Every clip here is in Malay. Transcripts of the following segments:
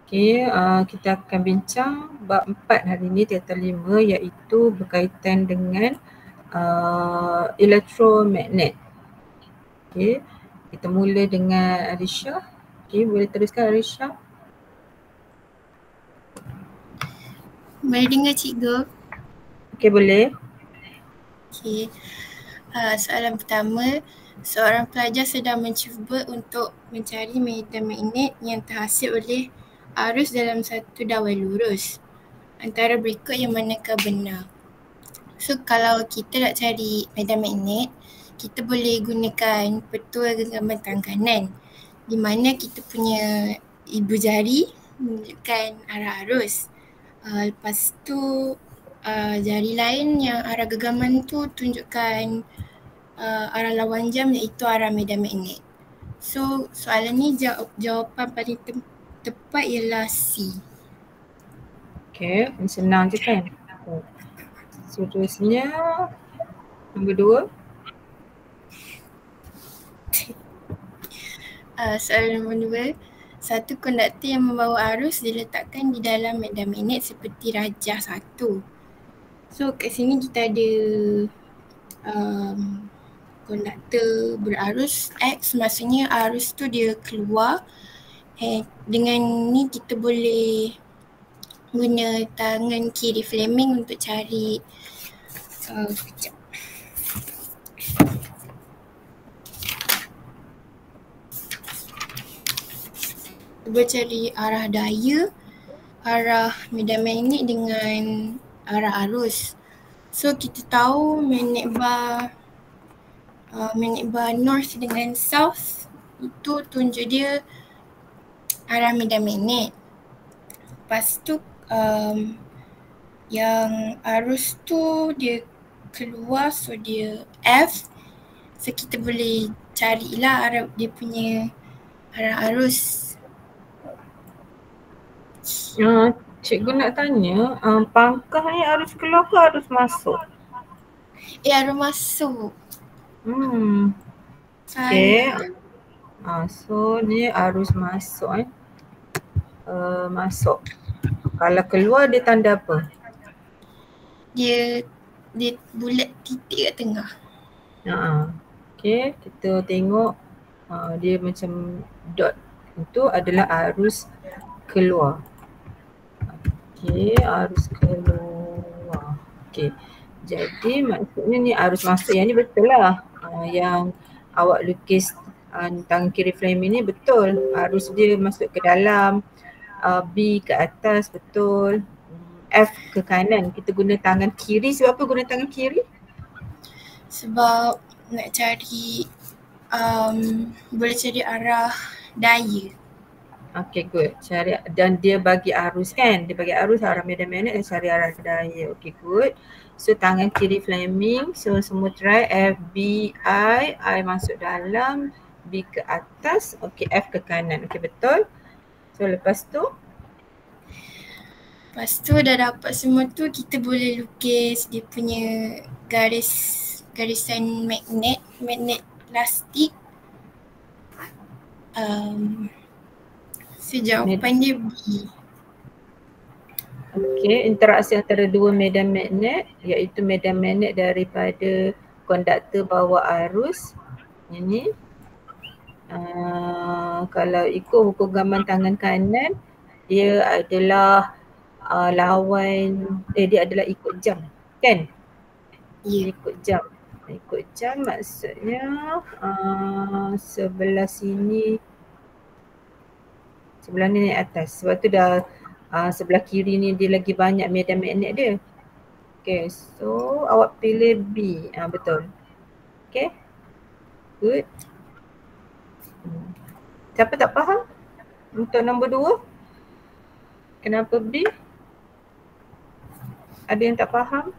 Okey, kita akan bincang bab 4 hari ini, teater 5, iaitu berkaitan dengan elektromagnet. Okey, kita mula dengan Arisha. Okey, boleh teruskan Arisha? Boleh dengar cikgu? Okey, boleh. Okey. Soalan pertama, seorang pelajar sedang mencuba untuk mencari medan magnet yang terhasil oleh arus dalam satu dawai lurus. Antara berikut yang manakah benar? So kalau kita nak cari medan magnet, kita boleh gunakan petua genggaman tangan kanan, di mana kita punya ibu jari menunjukkan arah arus. Lepas tu jari lain yang arah genggaman tu tunjukkan arah lawan jam, iaitu arah medan magnet. So soalan ni jawapan paling tepat ialah C. Okey, senang je kan? Seterusnya nombor 2. Soalan nombor 2. Satu konduktor yang membawa arus diletakkan di dalam medan magnet seperti rajah 1. So kat sini kita ada konduktor berarus X, maksudnya arus tu dia keluar. Dengan ni kita boleh guna tangan kiri Fleming untuk cari sekejap. Cuba cari arah daya, arah medan magnet dengan arah arus. So kita tahu magnet bar north dengan south itu tunjuk dia arah medan magnet. Lepas tu yang arus tu dia keluar, so dia F. So kita boleh carilah arah dia punya arah arus. Cikgu nak tanya, pangkah ni arus keluar ke arus masuk? Arus masuk. Okey. So ni arus masuk masuk. Kalau keluar dia tanda apa? Dia bulat titik kat tengah. Okey, kita tengok dia macam dot. Itu adalah arus keluar. Okey, arus keluar. Okey. Jadi maksudnya ni arus masuk, yang ni betul lah. Yang awak lukis tangan kiri frame ni betul. Arus dia masuk ke dalam, B ke atas, betul. F ke kanan. Kita guna tangan kiri. Sebab apa guna tangan kiri? Sebab nak cari boleh cari arah daya. Okay, good. Cari, dan dia bagi arus kan? Dia bagi arus arah medan magnet dan cari arah daya. Okay, good. So tangan kiri Fleming. So semua try F, B, I masuk dalam, B ke atas, okay, F ke kanan. Okay, betul. So lepas tu? Lepas tu dah dapat semua tu, kita boleh lukis dia punya garisan magnet plastik. So jawapan dia B. Okey, interaksi antara dua medan magnet, iaitu medan magnet daripada konduktor bawa arus. Ini kalau ikut hukum genggaman tangan kanan, dia adalah dia adalah ikut jam, kan? Ya. Ikut jam. Ikut jam maksudnya sebelah sini, sebelah ni naik atas. Sebab tu dah sebelah kiri ni dia lagi banyak medan magnet dia. Okay, so awak pilih B. Betul. Okay, good. Siapa tak faham untuk nombor 2? Kenapa B? Ada yang tak faham?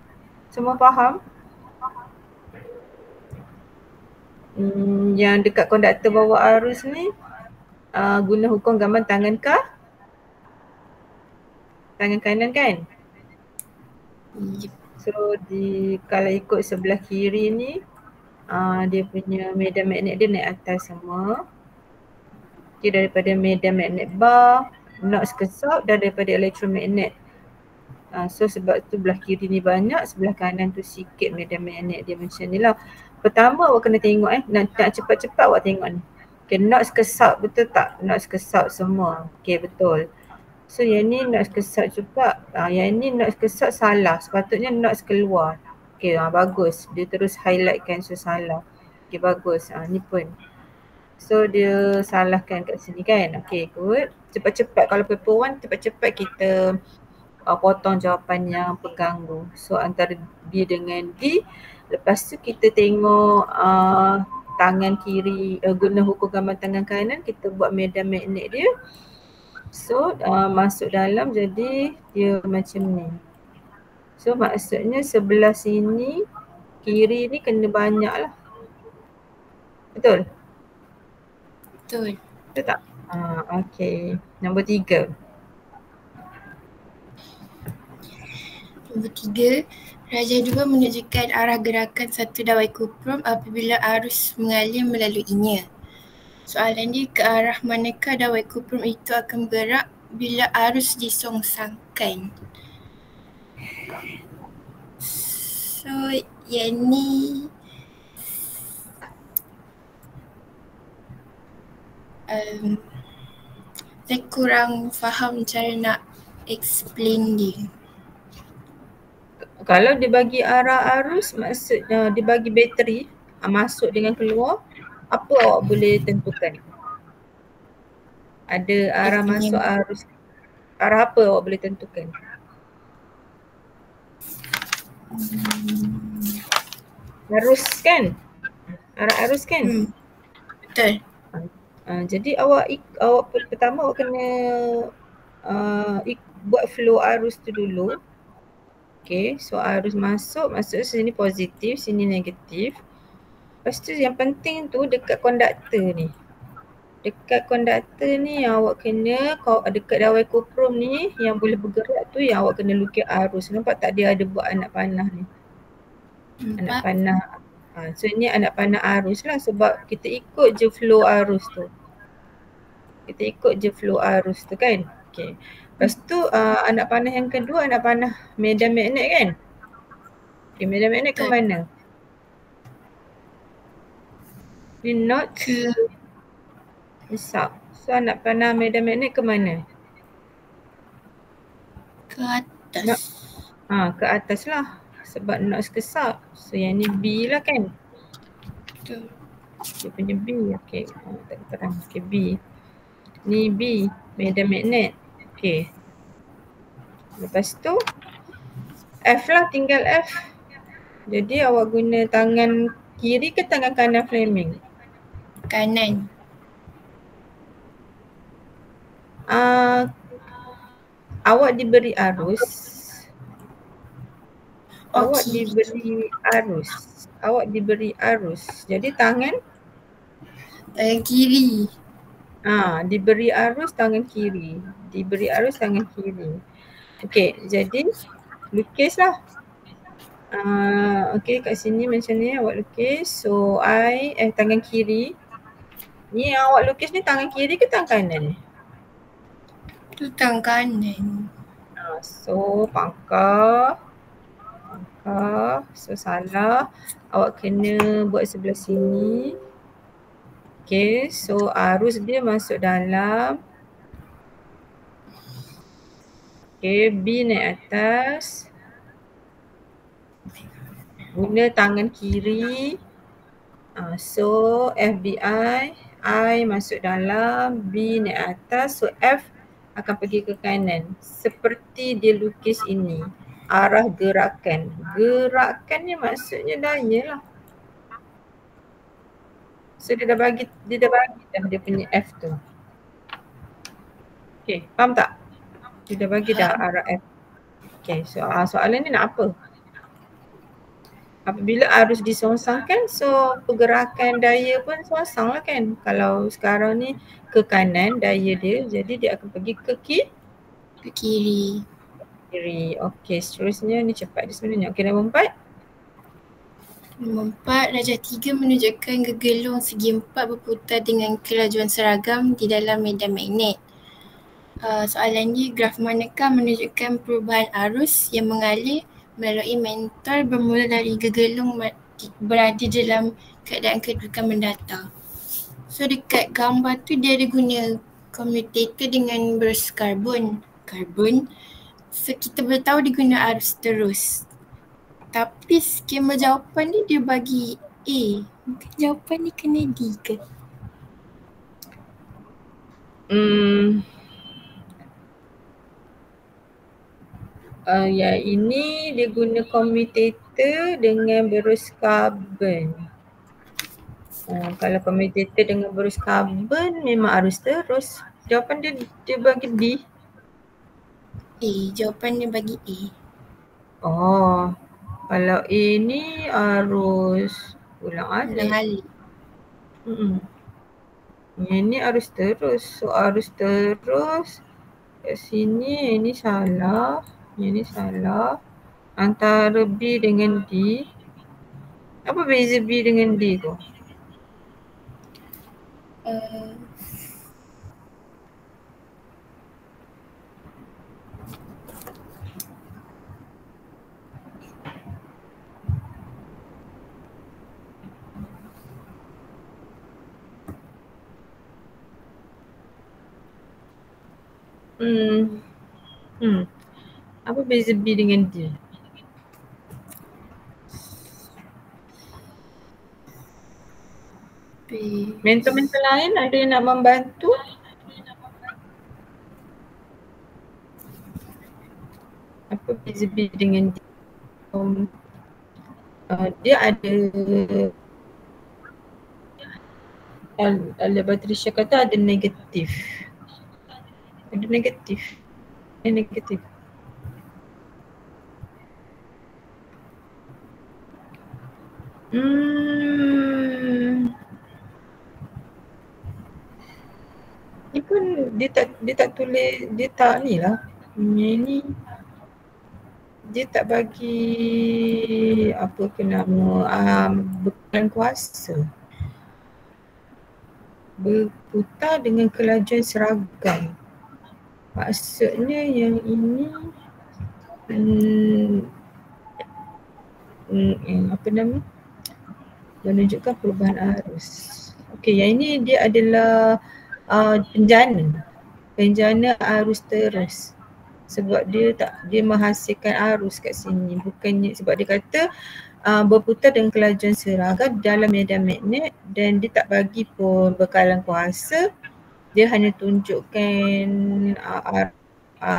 Semua faham? Yang dekat konduktor bawa arus ni guna hukum genggaman tangan kah? Tangan kanan kan? So kalau ikut sebelah kiri ni dia punya medan magnet dia naik atas semua. Okay, daripada medan magnet bar Noise ke South dan daripada elektromagnet. So sebab tu belah kiri ni banyak, sebelah kanan tu sikit medan magnet dia macam ni lah. Pertama awak kena tengok nak cepat-cepat awak tengok ni. Okay, noise ke South betul tak? Noise ke South semua. Okay, betul. So yang ni noise ke South juga. Yang ni noise ke South salah. Sepatutnya noise keluar. Okay, bagus. Dia terus highlightkan so salah. Okay, bagus. Ni pun. So dia salahkan kat sini kan. Okay, good. Cepat-cepat kalau paper 1 cepat-cepat kita potong jawapan yang pegang tu. So antara B dengan D. Lepas tu kita tengok tangan kiri, guna hukum gambar tangan kanan, kita buat medan magnet dia. So masuk dalam jadi dia macam ni. So maksudnya sebelah sini, kiri ni kena banyak lah. Betul? Betul. Betul tak? Okay. Nombor 3. Nombor 3, rajah 2 menunjukkan arah gerakan satu dawai kuprum apabila arus mengalir melaluinya. Soalan dia, ke arah manakah dawai kuprum itu akan bergerak bila arus disongsangkan? So, yang ni saya kurang faham cara nak explain dia. Kalau dia bagi arah arus, maksudnya dia bagi bateri masuk dengan keluar, apa awak boleh tentukan? Ada arah masuk arus, arah apa awak boleh tentukan? Arus kan? Arah arus kan? Betul. Jadi awak pertama awak kena buat flow arus tu dulu. Okay, so arus masuk sini positif, sini negatif. Lepas tu yang penting tu dekat konduktor ni. Dekat konduktor ni yang awak kena, dekat dawai kuprum ni yang boleh bergerak tu yang awak kena lukis arus. Nampak tak dia ada buat anak panah ni? Anak panah. So ni anak panah arus lah sebab kita ikut je flow arus tu. Kita ikut je flow arus tu kan. Okay. Lepas tu anak panah yang kedua, anak panah medan magnet kan. Okay, medan magnet ke mana? Dia not ke South. So anak panah medan magnet ke mana? Ke atas. Ke atas lah. Sebab not ke South. So yang ni B lah kan. Betul. Dia punya B. Okay. Tak terang. Okay, B. Ni B. Medan magnet. Okay. Lepas tu F lah, tinggal F. Jadi awak guna tangan kiri ke tangan kanan Fleming? Kanan. Awak diberi arus. Awak diberi arus. Jadi tangan? Tangan kiri. Diberi arus tangan kiri. Diberi arus tangan kiri. Okay, jadi lukislah. Okay, kat sini macam ni awak lukis. So tangan kiri. Ni yang awak lukis ni tangan kiri ke tangan kanan ni? Tu tangan kanan. So pangkar. So salah. Awak kena buat sebelah sini. Okay, so arus dia masuk dalam. Okay, B naik atas. Guna tangan kiri. So FBI, I masuk dalam, B naik atas. So F akan pergi ke kanan. Seperti dia lukis ini. Arah gerakan. Gerakan ni maksudnya daya lah. So dia dah bagi dah dia punya F tu. Okay, faham tak? Dia dah bagi dah arah F. Okay, so soalan ni nak apa? Apabila arus disongsangkan, so pergerakan daya pun songsang lah kan. Kalau sekarang ni ke kanan daya dia, jadi dia akan pergi ke kiri. Okay, seterusnya ni cepat dia sebenarnya. Okay, nombor 4. Nombor 4, rajah 3 menunjukkan gegelung segi 4 berputar dengan kelajuan seragam di dalam medan magnet. Soalan ni, graf manakah menunjukkan perubahan arus yang mengalir melalui mentol bermula dari gegelung berada dalam keadaan kedudukan mendatar. So dekat gambar tu dia ada guna commutator dengan berus karbon. So kita boleh tahu dia guna arus terus. Tapi skema jawapan ni dia bagi A. Mungkin jawapan ni kena D ke? Ya, ini dia guna commutator dengan berus karbon. Kalau commutator dengan berus karbon memang arus terus. Jawapan dia bagi D. A, jawapan dia bagi A. Oh, kalau A ni arus ulang-alik. Yang ni arus terus. So arus terus kat sini ini salah. Yang ni salah. Antara B dengan D. Apa beza B dengan D tu? Apa beza B dengan D? Mentor-mentor lain ada yang nak membantu? Apa beza B dengan D? Dia ada Batrisha kata ada negatif. Ada negatif. Negatif. Ni pun dia tak tulis, dia tak ni lah. Ni dia tak bagi apa ke nama bekalan kuasa. Berputar dengan kelajuan seragam. Maksudnya yang ini apa nama? Menunjukkan perubahan arus. Okey, yang ini dia adalah penjana arus terus. Sebab dia menghasilkan arus kat sini, bukannya sebab dia kata berputar dengan kelajuan seragam dalam medan magnet dan dia tak bagi pun bekalan kuasa. Dia hanya tunjukkan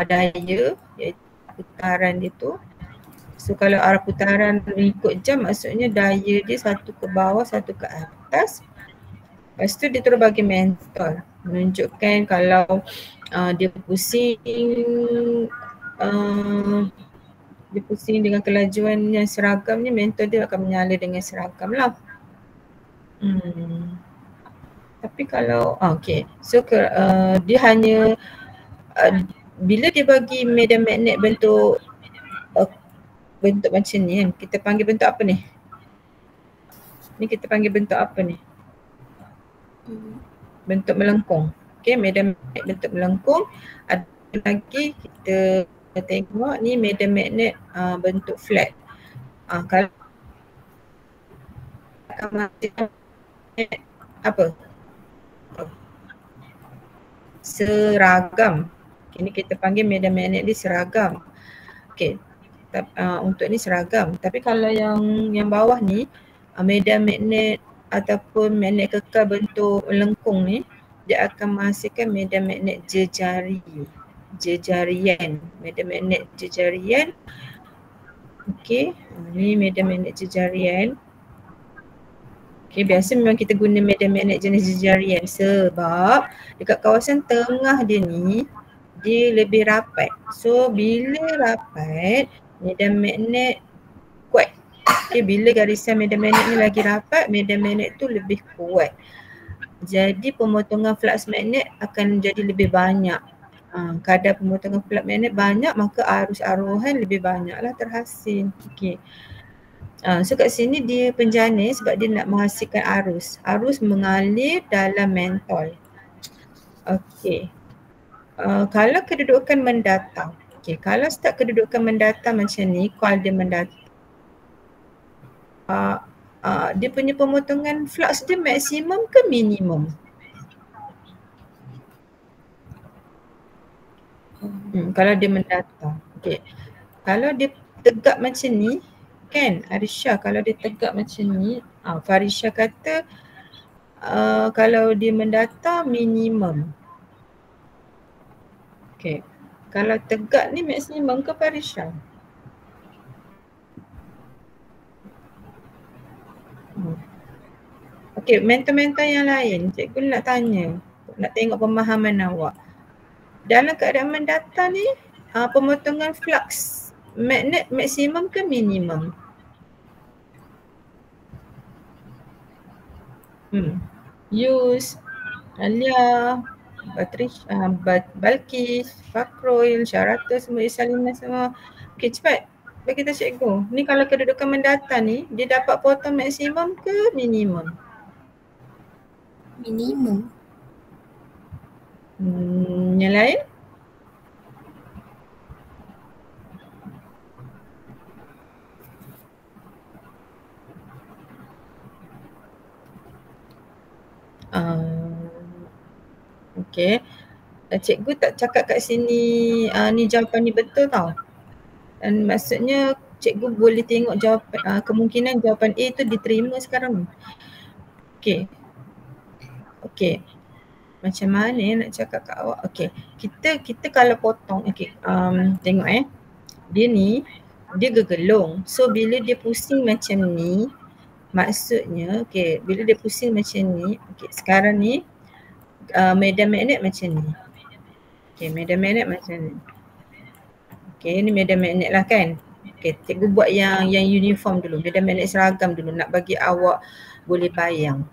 daya iaitu putaran dia tu. So kalau arah putaran ikut jam maksudnya daya dia satu ke bawah, satu ke atas. Lepas tu dia terus bagi mentol. Menunjukkan kalau dia pusing dengan kelajuan yang seragam ni, mentol dia akan menyala dengan seragam lah. Tapi kalau okey. So dia hanya bila dia bagi medan magnet bentuk macam ni kan, kita panggil bentuk apa ni? Ni kita panggil bentuk apa ni? Bentuk melengkung. Okey, medan magnet bentuk melengkung. Ada lagi kita tengok ni medan magnet bentuk flat. Kalau apa? Seragam. Ini kita panggil medan magnet ni seragam. Okey. Untuk ni seragam. Tapi kalau yang bawah ni medan magnet ataupun magnet kekal bentuk melengkung ni, dia akan menghasilkan medan magnet jejarian. Medan magnet jejarian. Okey, ni medan magnet jejarian. Okey, biasa memang kita guna medan magnet jenis jejarian sebab dekat kawasan tengah dia ni dia lebih rapat. So bila rapat, medan magnet kuat. Okay, bila garisan medan magnet ni lagi rapat, medan magnet tu lebih kuat. Jadi pemotongan flux magnet akan jadi lebih banyak. Kadar pemotongan flux magnet banyak, maka arus arohan lebih banyaklah terhasil. Okay. So kat sini dia penjana sebab dia nak menghasilkan arus. Arus mengalir dalam mentol. Okay. kalau kedudukan mendata, okay, kalau start kedudukan mendata macam ni, coil dia mendata, dia punya pemotongan flux dia maksimum ke minimum? Kalau dia mendata, okay. Kalau dia tegak macam ni, kan Arisha, kalau dia tegak macam ni, Farisha kata kalau dia mendata minimum. Okay. Kalau tegak ni maksimum ke Farisha? Okay, mentor-mentor yang lain, cikgu nak tanya, nak tengok pemahaman awak. Dalam keadaan mendata ni, pemotongan flux magnet maksimum ke minimum? Yus, Alia, Balkis, Fakrul, Syarata, semua Isalina semua. Okay, cepat bagi kita cikgu. Ni kalau kedudukan mendata ni, dia dapat potong maksimum ke minimum? Minimum. Yang lain? Okay. Cikgu tak cakap kat sini ni jawapan ni betul tau. Dan maksudnya cikgu boleh tengok jawapan, kemungkinan jawapan A tu diterima sekarang. Okay. Okay. Macam mana nak cakap kat awak? Okay. Kita kalau potong, okay. Tengok dia ni, dia gegelung. So bila dia pusing macam ni, maksudnya, okay, bila dia pusing macam ni, okay, sekarang ni medan magnet macam ni. Okay, medan magnet macam ni. Okay, ni medan magnet lah kan. Okay, cikgu buat yang uniform dulu, medan magnet seragam dulu nak bagi awak boleh bayang.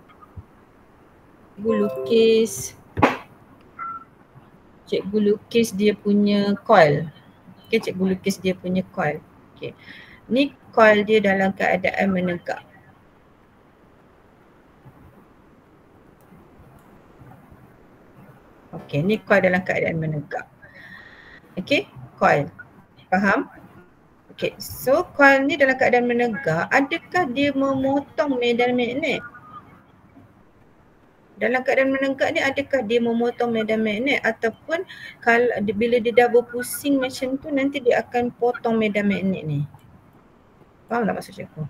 Cikgu lukis dia punya coil. Okay, cikgu lukis dia punya coil. Okay, ni coil dia dalam keadaan menegak. Okay, ni coil dalam keadaan menegak. Okay, coil. Faham? Okay, so coil ni dalam keadaan menegak, adakah dia memotong medan magnet? Dalam keadaan menegak ni adakah dia memotong medan magnet ataupun kalau bila dia dah berpusing macam tu nanti dia akan potong medan magnet ni? Faham tak maksud cikgu?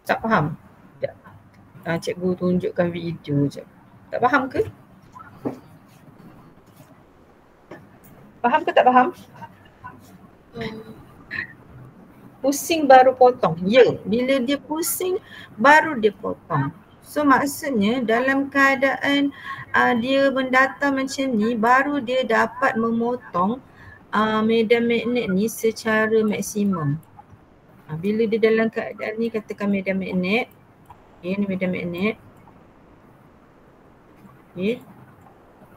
Tak faham? Cikgu tunjukkan video je. Tak faham ke? Faham ke tak faham? Pusing baru potong. Ya, bila dia pusing baru dia potong. So maksudnya dalam keadaan dia mendata macam ni baru dia dapat memotong medan magnet ni secara maksimum. Bila dia dalam keadaan ni, katakan medan magnet. Okay, ni medan magnet. Okay,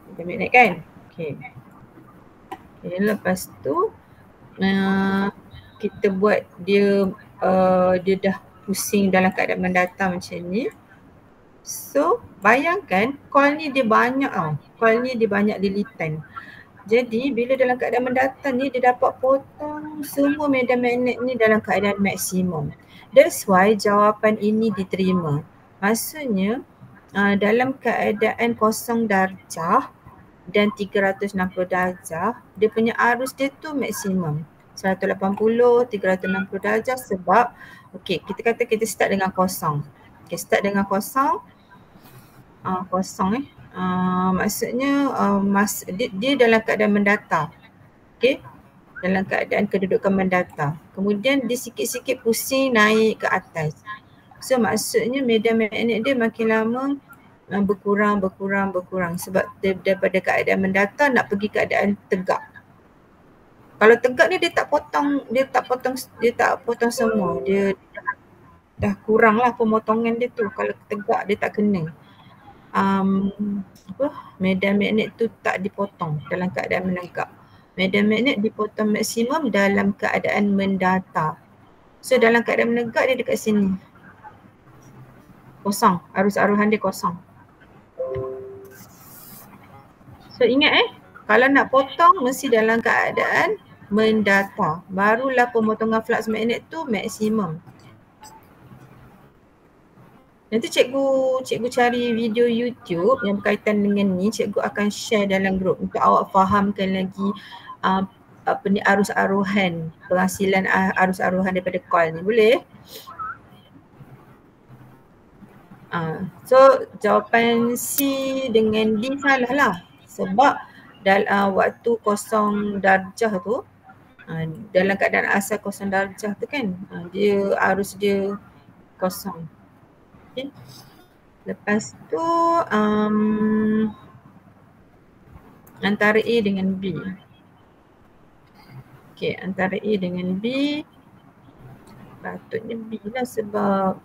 medan magnet kan? Okay. Okay, lepas tu kita buat dia dah pusing dalam keadaan mendata macam ni. So bayangkan coil ni dia banyak tau. Coil ni dia banyak lilitan. Jadi bila dalam keadaan mendata ni dia dapat potong semua medan magnet ni dalam keadaan maksimum. That's why jawapan ini diterima. Maksudnya dalam keadaan kosong darjah dan 360 darjah, dia punya arus dia tu maksimum. 180, 360 darjah sebab, okay, kita kata kita start dengan kosong. Okay, start dengan kosong. Maksudnya dia dalam keadaan mendata. Okay, dalam keadaan kedudukan mendata. Kemudian dia sikit-sikit pusing naik ke atas. So maksudnya medan magnet dia makin lama berkurang sebab daripada keadaan mendata nak pergi keadaan tegak. Kalau tegak ni dia tak potong semua. Dia dah kurang lah pemotongan dia tu. Kalau tegak dia tak kena. Medan magnet tu tak dipotong dalam keadaan menegak. Medan magnet dipotong maksimum dalam keadaan mendata. So dalam keadaan menegak dia dekat sini. kosong, arus aruhan dia kosong. So ingat kalau nak potong mesti dalam keadaan mendata. Barulah pemotongan flux magnet tu maksimum. Nanti cikgu cari video YouTube yang berkaitan dengan ni, cikgu akan share dalam grup untuk awak fahamkan lagi apa ni arus aruhan, penghasilan arus aruhan daripada coil ni. Boleh? So jawapan C dengan D salah lah. Sebab waktu kosong darjah tu, dalam keadaan asal kosong darjah tu kan, dia arus dia kosong. Okay. Lepas tu antara A dengan B. Okay, antara A dengan B patutnya B lah sebab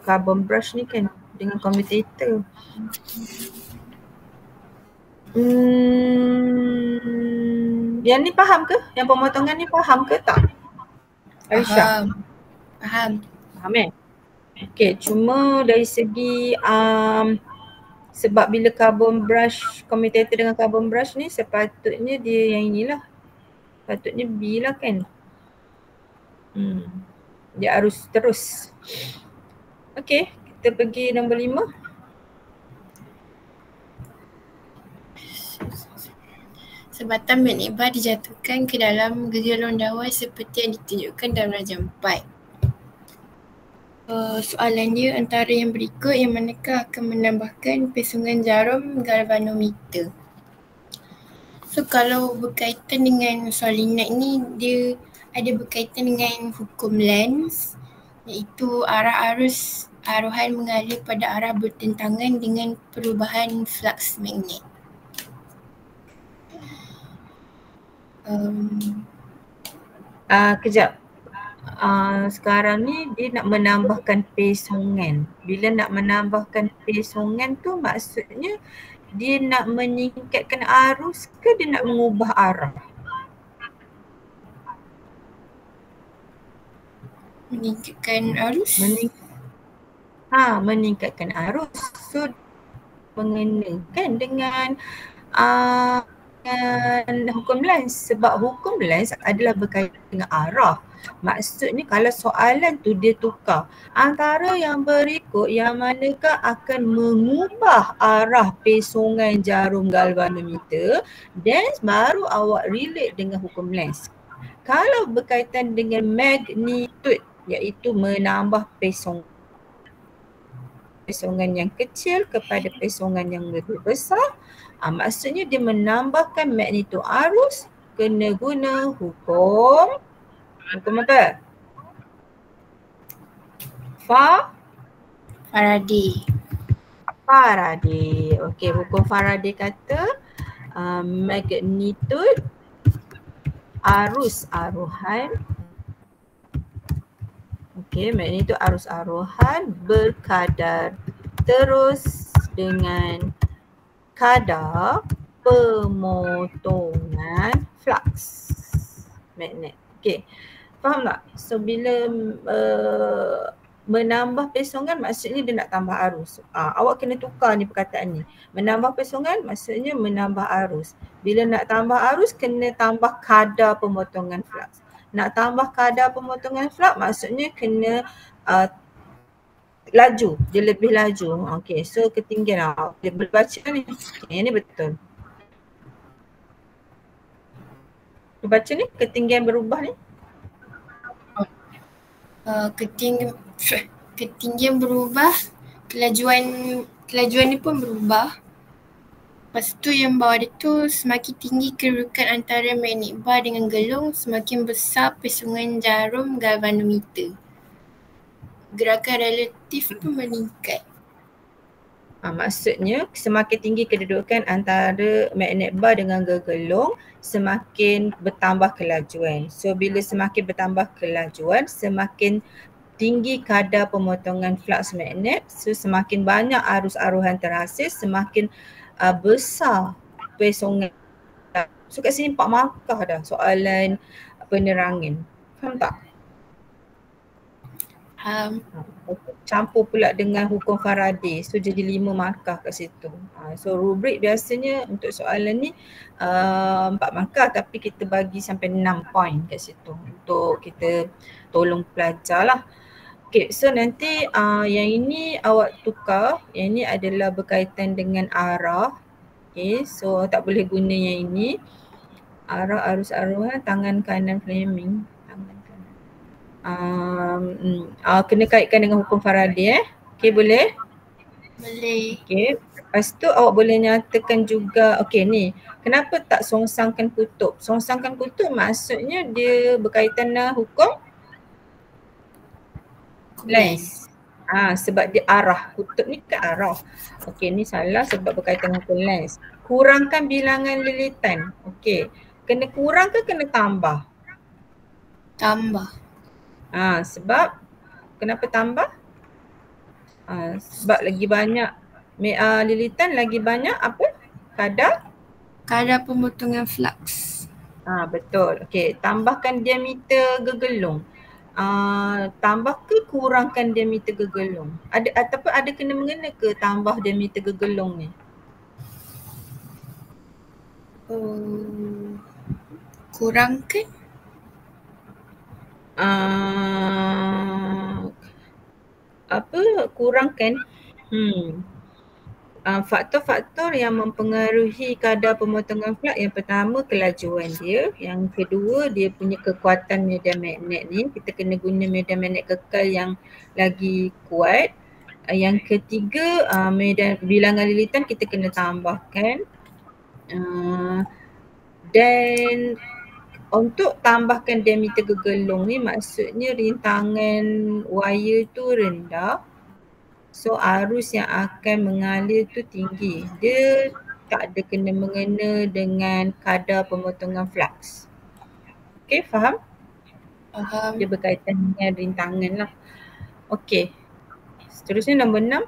carbon brush ni kan dengan commutator. Yang ni faham ke? Yang pemotongan ni faham ke tak? Aisyah? Faham. Faham Okay, cuma dari segi sebab bila carbon brush, commutator dengan carbon brush ni sepatutnya dia yang inilah. Patutnya B lah kan. Dia harus terus. Okay, kita pergi nombor 5. Sebatang magnet bar dijatuhkan ke dalam gergelong dawai seperti yang ditunjukkan dalam rajam 4. Soalan dia antara yang berikut yang manakah akan menambahkan pesungan jarum galvanometer. So kalau berkaitan dengan solenoid ni, dia ada berkaitan dengan hukum Lenz, iaitu arah arus aruhan mengalir pada arah bertentangan dengan perubahan flux magnet. Kejap. Sekarang ni dia nak menambahkan pesungan. Bila nak menambahkan pesungan tu maksudnya dia nak meningkatkan arus ke dia nak mengubah arah? Meningkatkan arus. Meningkatkan arus. So mengenakan dengan hukum Lenz sebab hukum Lenz adalah berkaitan dengan arah. Maksudnya kalau soalan tu dia tukar antara yang berikut yang manakah akan mengubah arah pesungan jarum galvanometer, dan baru awak relate dengan hukum Lenz. Kalau berkaitan dengan magnitude iaitu menambah pesungan yang kecil kepada pesungan yang lebih besar, maksudnya dia menambahkan magnitude arus kena guna hukum apa? Faraday. Okey, hukum Faraday kata magnitude arus aruhan magnitude arus aruhan berkadar terus dengan kadar pemotongan flux magnet. Okey, faham tak? So bila menambah pesungan maksudnya dia nak tambah arus. Awak kena tukar ni perkataan ni. Menambah pesungan maksudnya menambah arus. Bila nak tambah arus kena tambah kadar pemotongan flux. Nak tambah kadar pemotongan flux maksudnya kena laju, dia lebih laju. Okey, so ketinggian dia boleh baca ni. Yang ni betul. Dia baca ni ketinggian berubah ni. Ketinggian berubah, kelajuan ni pun berubah. Lepas tu yang bawah dia tu semakin tinggi kedudukan antara magnet bar dengan gelung, semakin besar pesungan jarum galvanometer. Gerakan relatif pun meningkat. Maksudnya semakin tinggi kedudukan antara magnet bar dengan gergelung, semakin bertambah kelajuan. So bila semakin bertambah kelajuan, semakin tinggi kadar pemotongan flux magnet, so semakin banyak arus aruhan terhasil, semakin besar pesungan. So kat sini 4 markah dah soalan penerangan. Faham tak? Campur pula dengan hukum Faraday. So jadi 5 markah kat situ. So rubrik biasanya untuk soalan ni 4 markah tapi kita bagi sampai 6 point kat situ untuk kita tolong pelajar lah. Okay, so nanti yang ini awak tukar. Yang ini adalah berkaitan dengan arah. Okay, so tak boleh guna yang ini. Arah arus aruhan tangan kanan Fleming. Kena kaitkan dengan hukum Faraday Okay, boleh? Boleh. Okay, lepas tu awak boleh nyatakan juga, okay ni, kenapa tak songsangkan kutub? Songsangkan kutub maksudnya dia berkaitan dengan hukum lens. Sebab dia arah, kutub ni ke arah. Okay, ni salah sebab berkaitan dengan hukum lens. Kurangkan bilangan lilitan. Okay, kena kurang ke kena tambah? Tambah. Sebab kenapa tambah? Sebab lagi banyak lilitan, lagi banyak apa? Kadar pemotongan flux. Betul. Okey, tambahkan diameter gegelung. Tambah ke kurangkan diameter gegelung? Ataupun ada kena mengena ke tambah diameter gegelung ni? Kurangkan. Kurangkan? Faktor-faktor yang mempengaruhi kadar pemotongan flux, yang pertama kelajuan dia, yang kedua dia punya kekuatan medan magnet ni, kita kena guna medan magnet kekal yang lagi kuat. Yang ketiga bilangan lilitan kita kena tambahkan. Dan untuk tambahkan diameter gegelung ni maksudnya rintangan wire tu rendah. So arus yang akan mengalir tu tinggi. Dia tak ada kena mengena dengan kadar pemotongan flux. Okay, faham? Faham. Dia berkaitan dengan rintangan lah. Okay. Seterusnya nombor 6.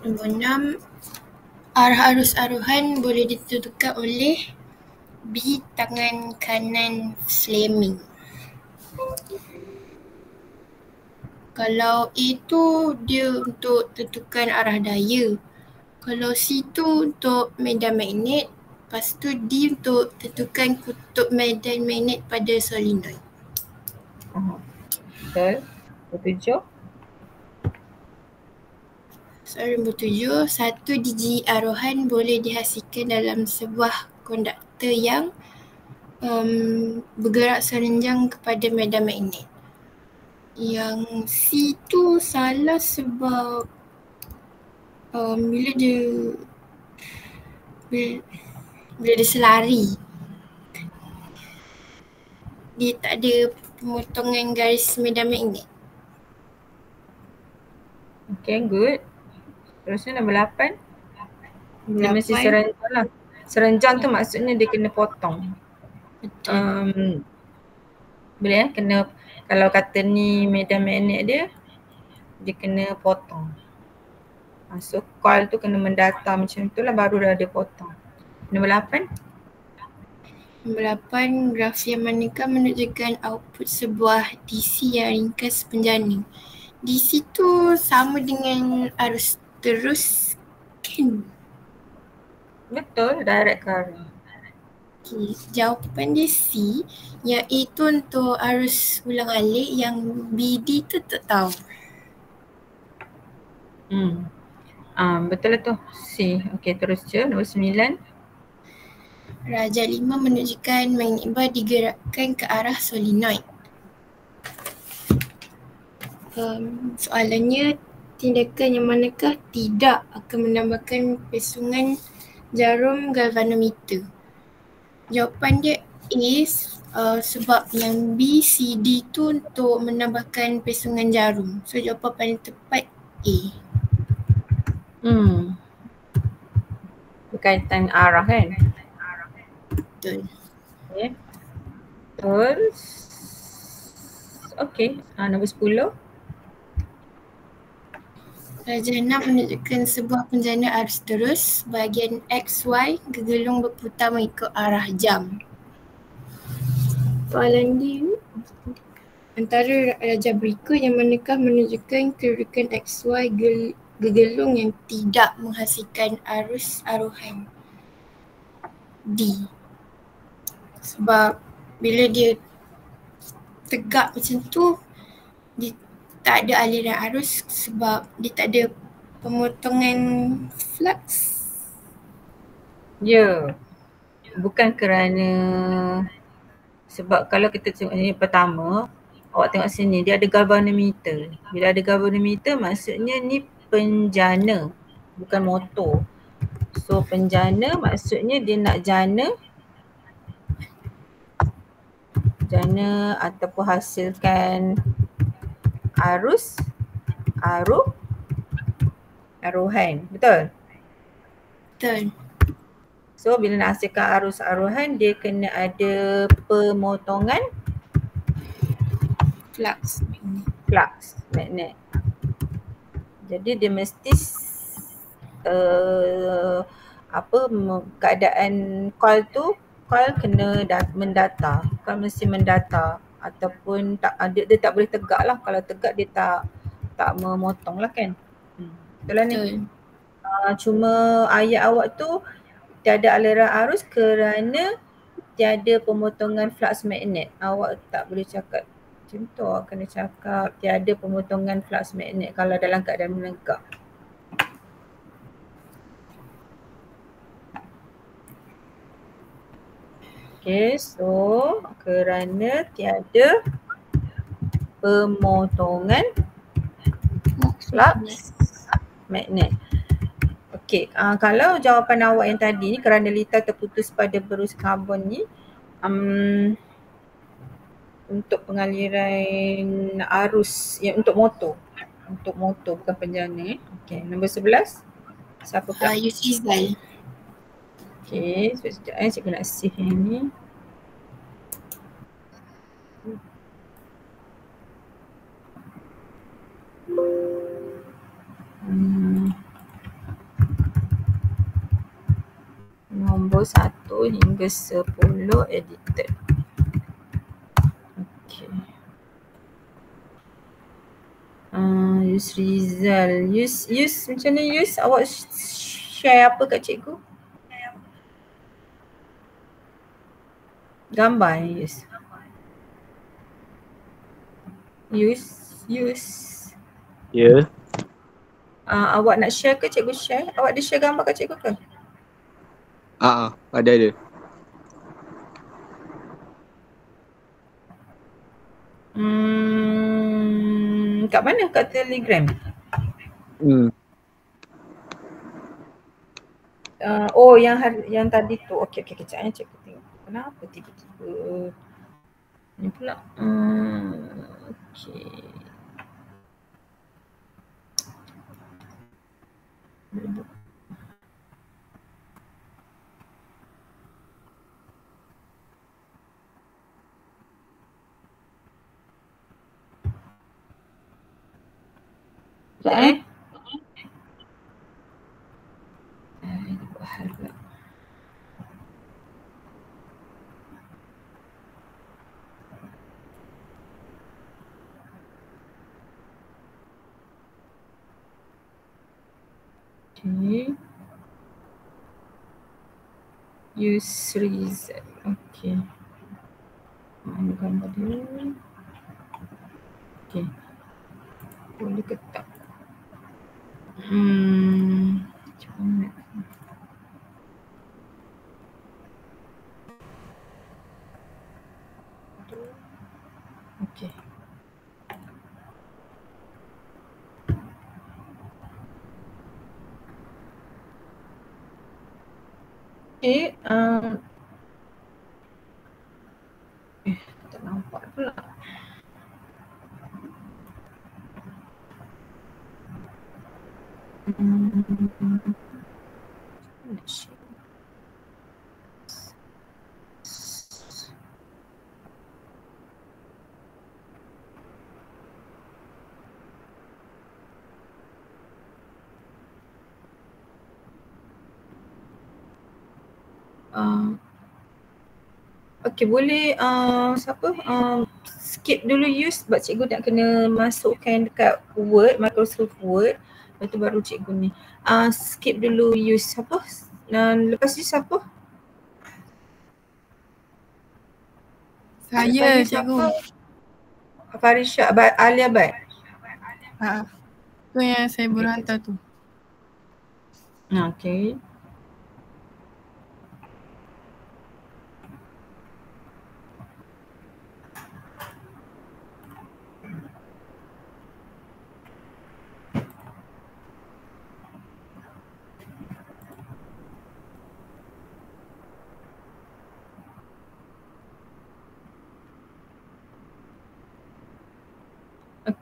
Nombor 6. Arah arus aruhan boleh ditentukan oleh B tangan kanan Fleming. Kalau A tu dia untuk tentukan arah daya. Kalau C tu untuk medan magnet. Lepas tu D untuk tentukan kutub medan magnet pada solenoid. Betul. Betul. Soalan nombor 7, satu DG aruhan boleh dihasilkan dalam sebuah konduktor yang bergerak serenjang kepada medan magnet. Yang C tu salah sebab bila dia selari, dia tak ada pemotongan garis medan magnet. Okay, good. Terusnya nombor 8. Dia mesti serenjang lah. Serenjang tu maksudnya dia kena potong. Betul. Boleh kena, kalau kata ni medan magnet dia kena potong. So coil tu kena mendata macam tu lah, baru dah dia potong. Nombor 8. Nombor 8, graf yang manakah menunjukkan output sebuah DC yang ringkas penjana. DC tu sama dengan arus terus kan? Betul, direct current. Okay, jawapan dia C. Yang A tu untuk arus ulang alik, yang BD tu tak tahu. Betul lah tu, C. Okay, terus je nombor 9. Raja 5 menunjukkan magnet bar digerakkan ke arah solenoid. Soalannya, tindakan yang manakah tidak akan menambahkan pesungan jarum galvanometer? Jawapan dia A, sebab yang B, C, D tu untuk menambahkan pesungan jarum. So jawapan paling tepat A. Berkaitan arah kan? Betul. Okay. Terus, okay, nombor 10. Raja 6 menunjukkan sebuah penjana arus terus, bahagian XY gegelung berputar mengikut arah jam. Soalan dia antara raja berikut yang manakah menunjukkan kedudukan XY gegelung yang tidak menghasilkan arus arohan? D. Sebab bila dia tegak macam tu, dia tak ada aliran arus sebab dia tak ada pemotongan flux. Ya. Bukan kerana, sebab kalau kita tengok ni pertama, awak tengok sini dia ada galvanometer. Bila ada galvanometer maksudnya ni penjana, bukan motor. So penjana maksudnya dia nak jana ataupun hasilkan arus arohan. Betul? Betul. So bila nak hasilkan arus arohan dia kena ada pemotongan Flux magnet. Jadi dia mesti keadaan coil kena mendata. Coil mesti mendata ataupun dia tak boleh tegak lah. Kalau tegak dia tak memotong lah kan. Betul lah ni. Cuma ayat awak tu tiada aliran arus kerana tiada pemotongan flux magnet. Awak tak boleh cakap macam tu. Awak kena cakap tiada pemotongan flux magnet kalau dalam keadaan menegak. Okay, so kerana tiada pemotongan flux magnet. Okay, kalau jawapan awak yang tadi ni kerana litar terputus pada berus karbon ni untuk pengaliran arus yang untuk motor bukan penjana. Okay, nombor 11 siapa pula? Yusrizal. Okay, sekejap cikgu nak save yang ni. Nombor 1 hingga 10 edited. Okay. Yusrizal. Yus macam ni Yus? Awak share apa kat cikgu? Gambar Yus. Yus. Ya. Awak nak share ke cikgu share? Awak ada share gambar kat cikgu ke? Ada. Kat mana? Kat Telegram? Yang tadi tu. Okey, kejap cikgu tengok. Kenapa tiba-tiba ni pula? Okey. Okay. Yusrizal. Okay. Mana gambar dia? Okay. Boleh ke tak? Macam mana? Okay. Okay. Tak nampak pula. Okay, boleh siapa skip dulu use sebab cikgu nak kena masukkan dekat Word, Microsoft Word. Lepas tu baru cikgu ni. Skip dulu use apa? Lepas use apa? Saya cikgu. Farisha Alia Abad. Tu yang saya baru hantar tu. Okay.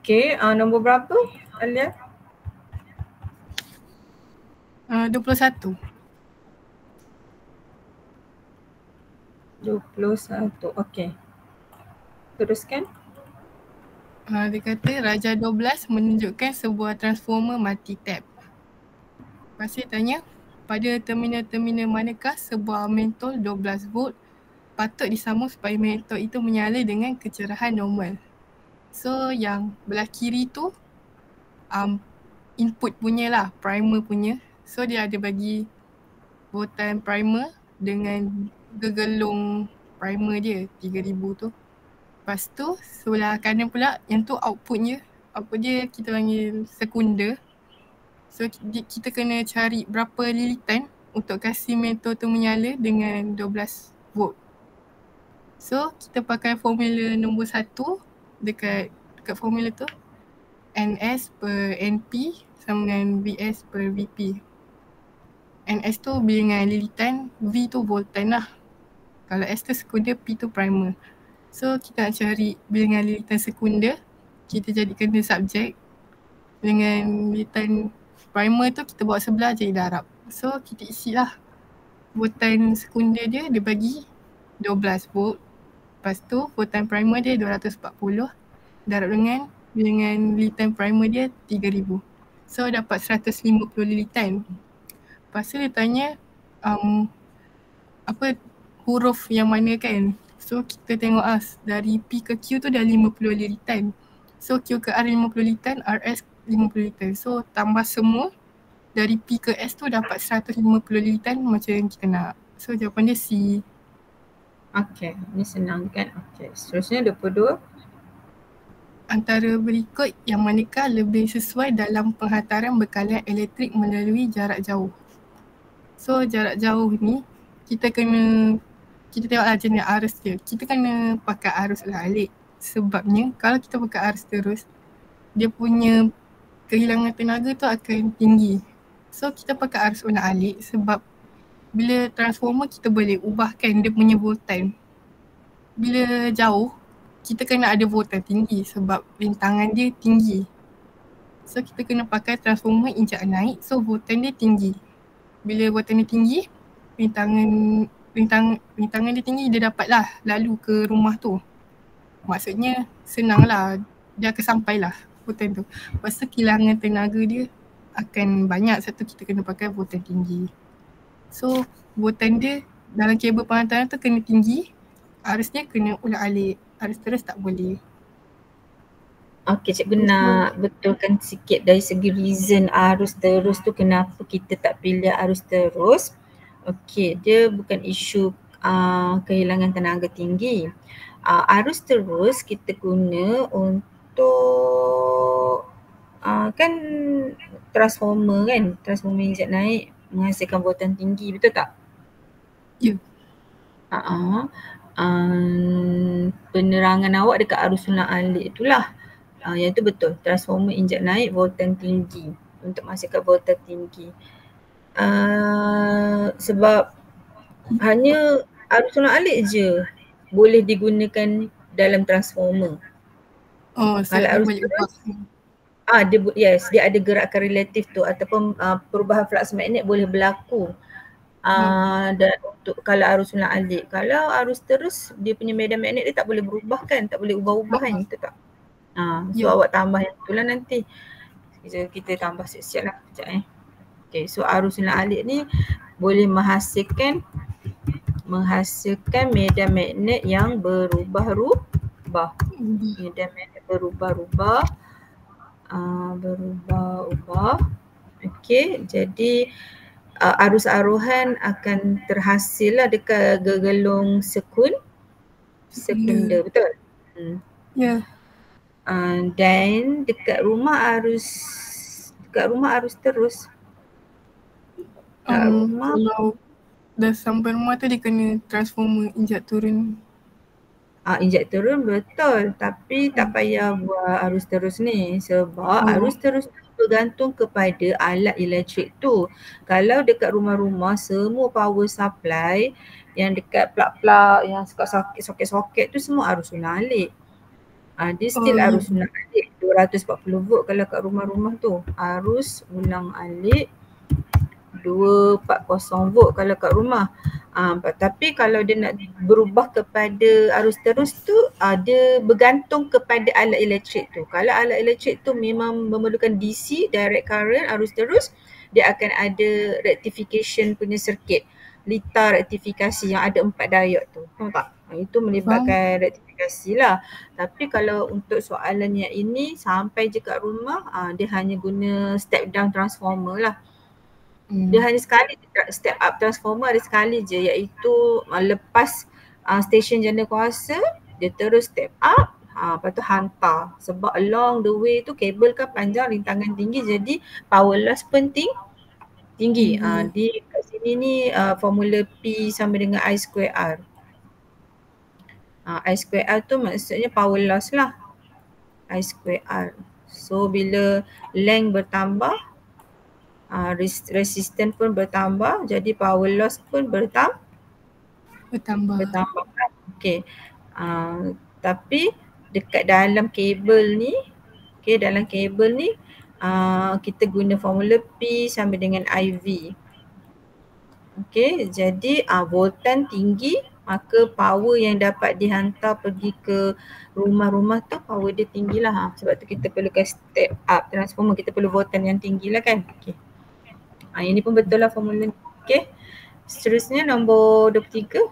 Okay, nombor berapa Alia? 21. 21, okay. Teruskan. Dia kata Raja 12 menunjukkan sebuah transformer multi-tap. Lepas tu tanya, pada terminal-terminal manakah sebuah mentol 12 volt patut disambung supaya mentol itu menyala dengan kecerahan normal. So yang belah kiri tu input punya lah, primer punya. So dia ada bagi voltan primer dengan gegelung primer dia 3000 tu. Lepas tu sebelah kanan pula yang tu output dia kita panggil sekunder. So kita kena cari berapa lilitan untuk kasih mentol tu menyala dengan 12 volt. So kita pakai formula nombor 1 dekat formula tu, NS per NP sama dengan VS per VP. NS tu bilangan lilitan, V tu voltan lah. Kalau S tu sekunder, P tu primer. So kita nak cari bilangan lilitan sekunder, kita jadikan dia subjek. Dengan lilitan primer tu kita bawa sebelah jadi darab. So kita isilah voltan sekunder dia bagi 12 volt. Lepas tu voltan primer dia 240 darab dengan bilangan lilitan primer dia 3000. So dapat 150 lilitan. Lepas tu dia tanya huruf yang mana kan. So kita tengok dari P ke Q tu dah 50 lilitan. So Q ke R 50 lilitan, RS 50 lilitan. So tambah semua dari P ke S tu dapat 150 lilitan macam yang kita nak. So jawapan dia C. Okay, ni senang kan. Okay, seterusnya 22. Antara berikut yang manakah lebih sesuai dalam penghantaran bekalan elektrik melalui jarak jauh? So jarak jauh ni kita tengoklah jenis arus dia. Kita kena pakai arus ulang-alik. Sebabnya kalau kita pakai arus terus, dia punya kehilangan tenaga tu akan tinggi. So kita pakai arus ulang-alik sebab bila transformer kita boleh ubahkan dia punya voltan. Bila jauh, kita kena ada voltan tinggi sebab rintangan dia tinggi. So kita kena pakai transformer injak naik, so voltan dia tinggi. Bila voltan dia tinggi, rintangan dia tinggi, dia dapatlah lalu ke rumah tu. Maksudnya senanglah, dia akan sampailah voltan tu. Lepas tu kehilangan tenaga dia akan banyak, satu kita kena pakai voltan tinggi. So voltan dia dalam kabel penghantaran tu kena tinggi, arusnya kena ulang-alik. Arus terus tak boleh. Okay, cikgu nak betulkan sikit dari segi reason arus terus tu kenapa kita tak pilih arus terus. Okay, dia bukan isu kehilangan tenaga tinggi. Arus terus kita guna untuk kan transformer kan, transformer injek naik menghasilkan voltan tinggi, betul tak? Ya. Penerangan awak dekat arus ulang-alik itulah. Yang tu betul, transformer injek naik voltan tinggi untuk menghasilkan voltan tinggi. Sebab hanya arus ulang-alik je boleh digunakan dalam transformer. Kalau arus terus, dia ada gerakan relatif tu ataupun perubahan flux magnet boleh berlaku. Dan untuk kalau arus ulang-alik, kalau arus terus dia punya medan magnet dia tak boleh berubah kan, tak boleh ubah-ubah kan, betul tak? So awak tambah yang tu lah nanti. Kita tambah siap-siap lah sekejap Okay, so arus ulang-alik ni boleh menghasilkan medan magnet yang berubah berubah. Medan magnet berubah-ubah. Berubah-ubah. Okey, jadi arus aruhan akan terhasil lah dekat gegelung sekunder, betul? Ya. Dan dekat rumah arus terus. Kat rumah Kalau dah sampai rumah tu dia kena transformer injak turun. Injek turun betul, tapi tak payah buat arus terus ni sebab arus terus tu bergantung kepada alat elektrik tu. Kalau dekat rumah-rumah semua power supply yang dekat plug-plug yang soket-soket tu semua arus ulang-alik. Dia still arus ulang-alik 240 volt kalau kat rumah-rumah tu. Arus ulang-alik 240 volt kalau kat rumah. Tapi kalau dia nak berubah kepada arus terus tu, dia bergantung kepada alat elektrik tu. Kalau alat elektrik tu memang memerlukan DC, direct current, arus terus, dia akan ada rectification punya circuit. Litar rektifikasi yang ada 4 diode tu. Faham tak? Itu melibatkan rektifikasi lah. Tapi kalau untuk soalan yang ini sampai je kat rumah, dia hanya guna step down transformer lah. Dia hanya sekali step up transformer ada sekali je, iaitu lepas stesen jana kuasa dia terus step up, lepas tu hantar. Sebab along the way tu kabel kan panjang, rintangan tinggi, jadi power loss pun tinggi. Di kat sini ni formula P sama dengan I square R. I square R tu maksudnya power loss lah. I square R. So bila length bertambah, resistance pun bertambah, jadi power loss pun bertambah. Okey. Tapi dekat dalam kabel ni, kita guna formula P sama dengan IV. Okey, jadi voltan tinggi, maka power yang dapat dihantar pergi ke rumah-rumah tu power dia tinggilah. Sebab tu kita perlukan step up transformer, kita perlu voltan yang tinggilah kan. Okey. Ini pun betul lah formula ni. Okey. Seterusnya nombor 23.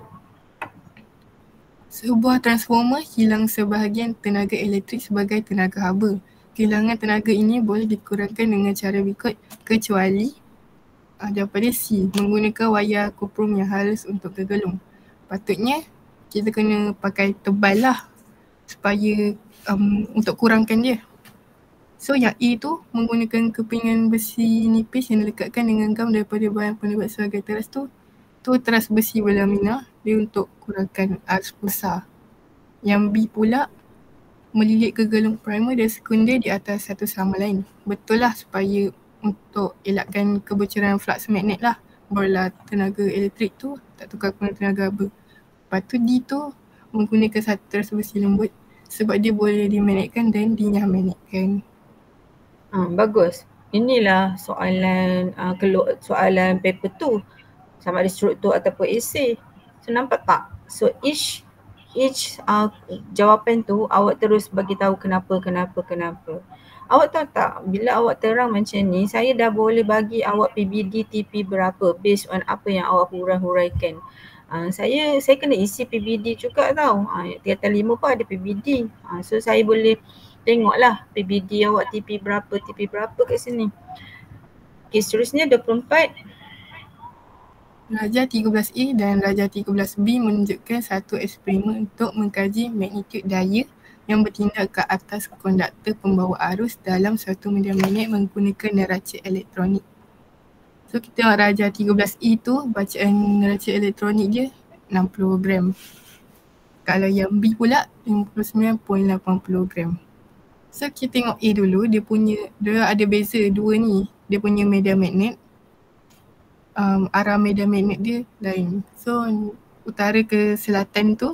Sebuah transformer hilang sebahagian tenaga elektrik sebagai tenaga haba. Kehilangan tenaga ini boleh dikurangkan dengan cara berikut, kecuali daripada C, menggunakan wayar kuprum yang halus untuk gegelung. Patutnya kita kena pakai tebal lah supaya untuk kurangkan dia. So yang E tu menggunakan kepingan besi nipis yang dilekatkan dengan gam daripada bahan penebat sebagai teras tu teras besi berlaminar dia untuk kurangkan arus besar. Yang B pula melilit gegelung primer dan sekunder di atas satu sama lain. Betul lah supaya untuk elakkan kebocoran flux magnet lah. Barulah tenaga elektrik tu tak tukar guna tenaga haba. Lepas tu D tu menggunakan satu teras besi lembut sebab dia boleh dimagnetkan dan dinyah-magnetkan. Bagus. Inilah soalan soalan paper tu. Sama ada struktur ataupun esei. So nampak tak? So each jawapan tu awak terus bagi tahu kenapa. Awak tahu tak, bila awak terang macam ni, saya dah boleh bagi awak PBD TP berapa based on apa yang awak huraikan. Saya kena isi PBD juga tau. Tingkatan 5 pun ada PBD. So saya boleh tengoklah PBD awak TP berapa kat sini. Okey, seterusnya 24. Rajah 13A dan Rajah 13B menunjukkan satu eksperimen untuk mengkaji magnitude daya yang bertindak ke atas konduktor pembawa arus dalam suatu media magnet menggunakan neraca elektronik. So kita tengok Rajah 13E tu bacaan neraca elektronik dia 60 gram. Kalau yang B pula 59.80 gram. So kita tengok A dulu, dia ada beza dua ni. Dia punya media magnet, arah media magnet dia lain. So utara ke selatan tu,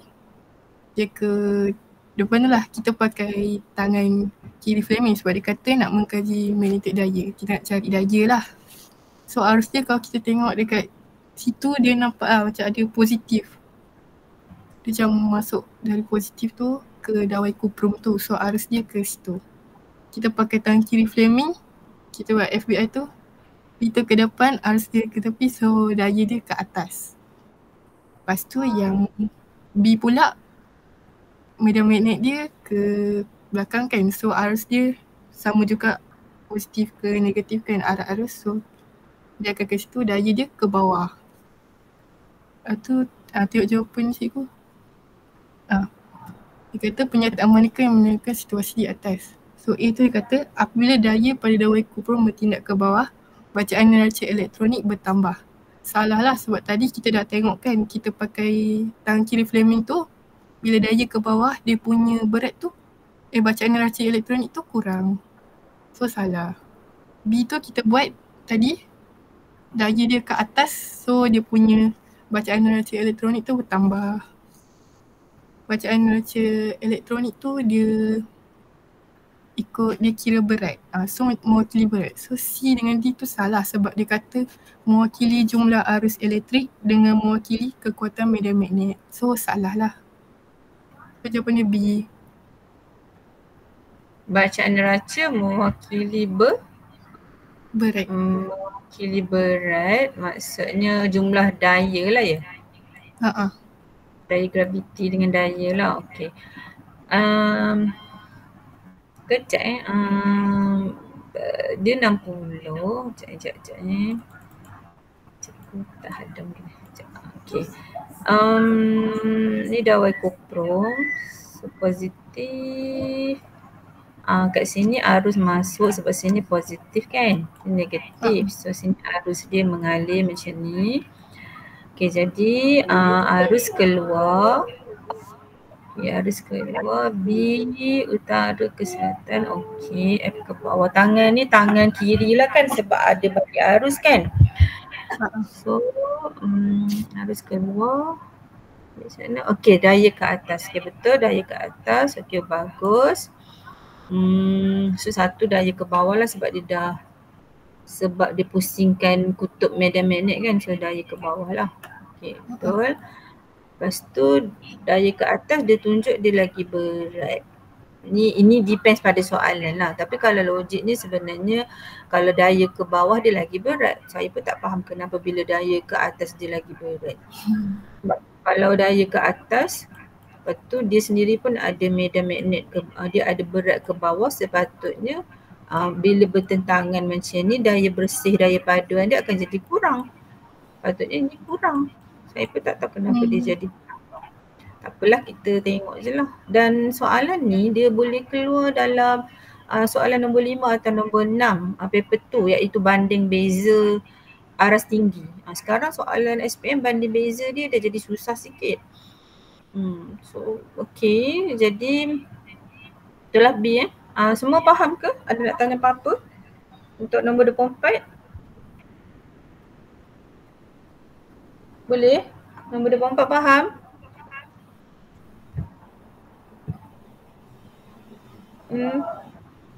dia ke depan tu lah. Kita pakai tangan kiri Fleming sebab dia kata nak mengkaji magnitude daya. Kita nak cari daya lah. So arus dia kalau kita tengok dekat situ dia nampak lah macam ada positif. Dia macam masuk dari positif tu ke dawai kuprum tu. So arus dia ke situ. Kita pakai tangan kiri Fleming, kita buat FBI tu, kita ke depan, arus dia ke tepi, so daya dia ke atas. Lepas tu yang B pula, medan magnet dia ke belakang kan, so arus dia sama juga positif ke negatif kan arah arus, so dia akan ke situ, daya dia ke bawah. Tu tengok jawapan cikgu. Dia kata pernyataan manakah yang menerangkan situasi di atas. So A tu dia kata apabila daya pada dawai kupron bertindak ke bawah, bacaan neraca elektronik bertambah. Salah lah, sebab tadi kita dah tengok kan, kita pakai tangan kiri Fleming tu, bila daya ke bawah dia punya berat tu, bacaan neraca elektronik tu kurang. So salah. B tu kita buat tadi, daya dia ke atas, so dia punya bacaan neraca elektronik tu bertambah. Bacaan neraca elektronik tu dia ikut, dia kira berat. So mewakili berat. So C dengan D tu salah sebab dia kata mewakili jumlah arus elektrik dengan mewakili kekuatan medan magnet. So salah lah. So jawapannya B. Bacaan neraca mewakili berat. Mewakili berat maksudnya jumlah daya lah ya? Daya graviti dengan daya lah. Okey. Kejap dia 60. Sekejap ni. Cikgu tak hadam ni. Okey. Ni dawai kupron. So positif. Kat sini arus masuk sebab sini positif kan? Negatif. So sini arus dia mengalir macam ni. Okey, jadi arus keluar. Arus keluar B utara ke selatan. Okey, F ke bawah. Tangan ni tangan kiri lah kan sebab ada bagi arus kan. So arus keluar di sana. Okey, daya ke atas. Okey, betul, daya ke atas. Okey, bagus. So satu daya ke bawah lah sebab dia pusingkan kutub medan magnet kan. So daya ke bawah lah. Okey, betul. Lepas tu daya ke atas dia tunjuk dia lagi berat. Ini depends pada soalan lah. Tapi kalau logik ni sebenarnya kalau daya ke bawah dia lagi berat. Saya pun tak faham kenapa bila daya ke atas dia lagi berat. Kalau daya ke atas, lepas tu dia sendiri pun ada medan magnet, dia ada berat ke bawah, sepatutnya bila bertentangan macam ni daya bersih, daya paduan dia akan jadi kurang. Patutnya ni kurang. Saya pun tak tahu kenapa dia jadi. Tak apalah, kita tengok je lah. Dan soalan ni dia boleh keluar dalam soalan nombor 5 atau nombor 6 paper 2 iaitu banding beza aras tinggi. Sekarang soalan SPM banding beza dia dah jadi susah sikit. So okey, jadi itulah B semua faham ke? Ada nak tanya apa-apa untuk nombor 24? Boleh? Nombor 24 faham?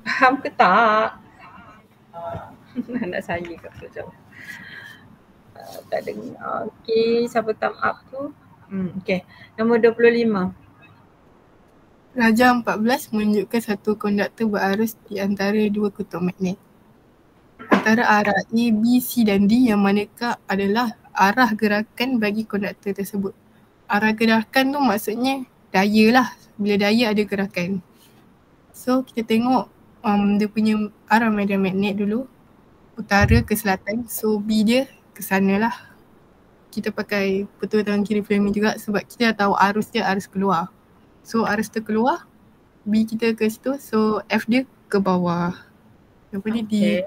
Faham ke tak? Anak saya kat jauh. Tak dengar. Okey, siapa thumb up tu? Okey, nombor 25. Rajah 14 menunjukkan satu konduktor berarus di antara dua kutub magnet. Antara arah A, B, C dan D yang manakah adalah arah gerakan bagi konduktor tersebut. Arah gerakan tu maksudnya daya lah. Bila daya ada gerakan. So kita tengok dia punya arah medan magnet dulu. Utara ke selatan. So B dia ke sana lah. Kita pakai petua tangan kiri Fleming juga sebab kita dah tahu arus dia arus keluar. So arus tu keluar, B kita ke situ, so F dia ke bawah. Lepas ni D.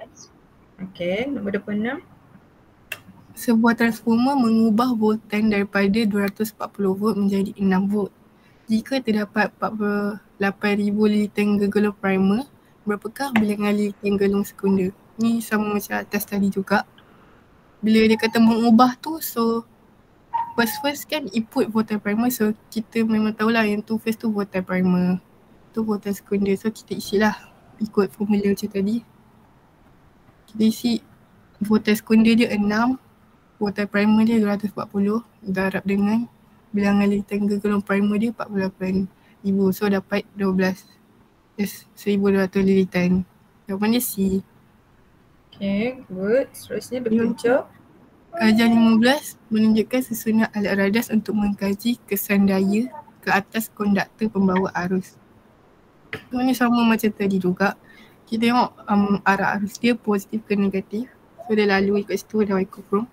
Okey, nombor 26. Sebuah transformer mengubah voltan daripada 240 volt menjadi 6 volt. Jika terdapat 48,000 lilitang gergelung primer, berapakah bilangan lilitang gergelung sekunder? Ni sama macam atas tadi juga. Bila dia kata mengubah tu, so first kan input voltan primer, so kita memang tahulah yang tu first tu voltan primer, tu voltan sekunder, so kita isilah ikut formula macam tadi. Kita isi voltan sekunder dia 6, voltan primer dia 240 darab dengan bilangan lilitang gergelung primer dia 48,000, so dapat 1,200 lilitang. Jawapan dia C. Okay, good. Seterusnya bertunjuk. Rajah 15 menunjukkan susunan alat radas untuk mengkaji kesan daya ke atas konduktor pembawa arus. So ni sama macam tadi juga. Kita tengok arah arus dia positif ke negatif. So dia lalu kat situ ada waikoprom.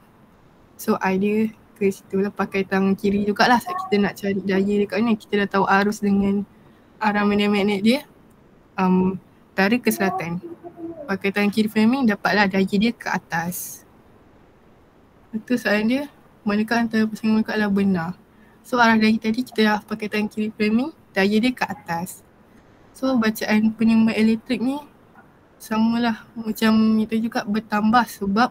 So idea ke situ lah, pakai tangan kiri jugalah saat kita nak cari daya dekat ni. Kita dah tahu arus dengan arah medan magnet dia utara ke selatan. Pakai tangan kiri framing dapatlah daya dia ke atas. Itu soalan dia, manakah antara pasangan mereka adalah benar. So arah daya tadi kita dah pakai tangan kiri framing, daya dia ke atas. So bacaan penyumbat elektrik ni samalah macam itu juga, bertambah sebab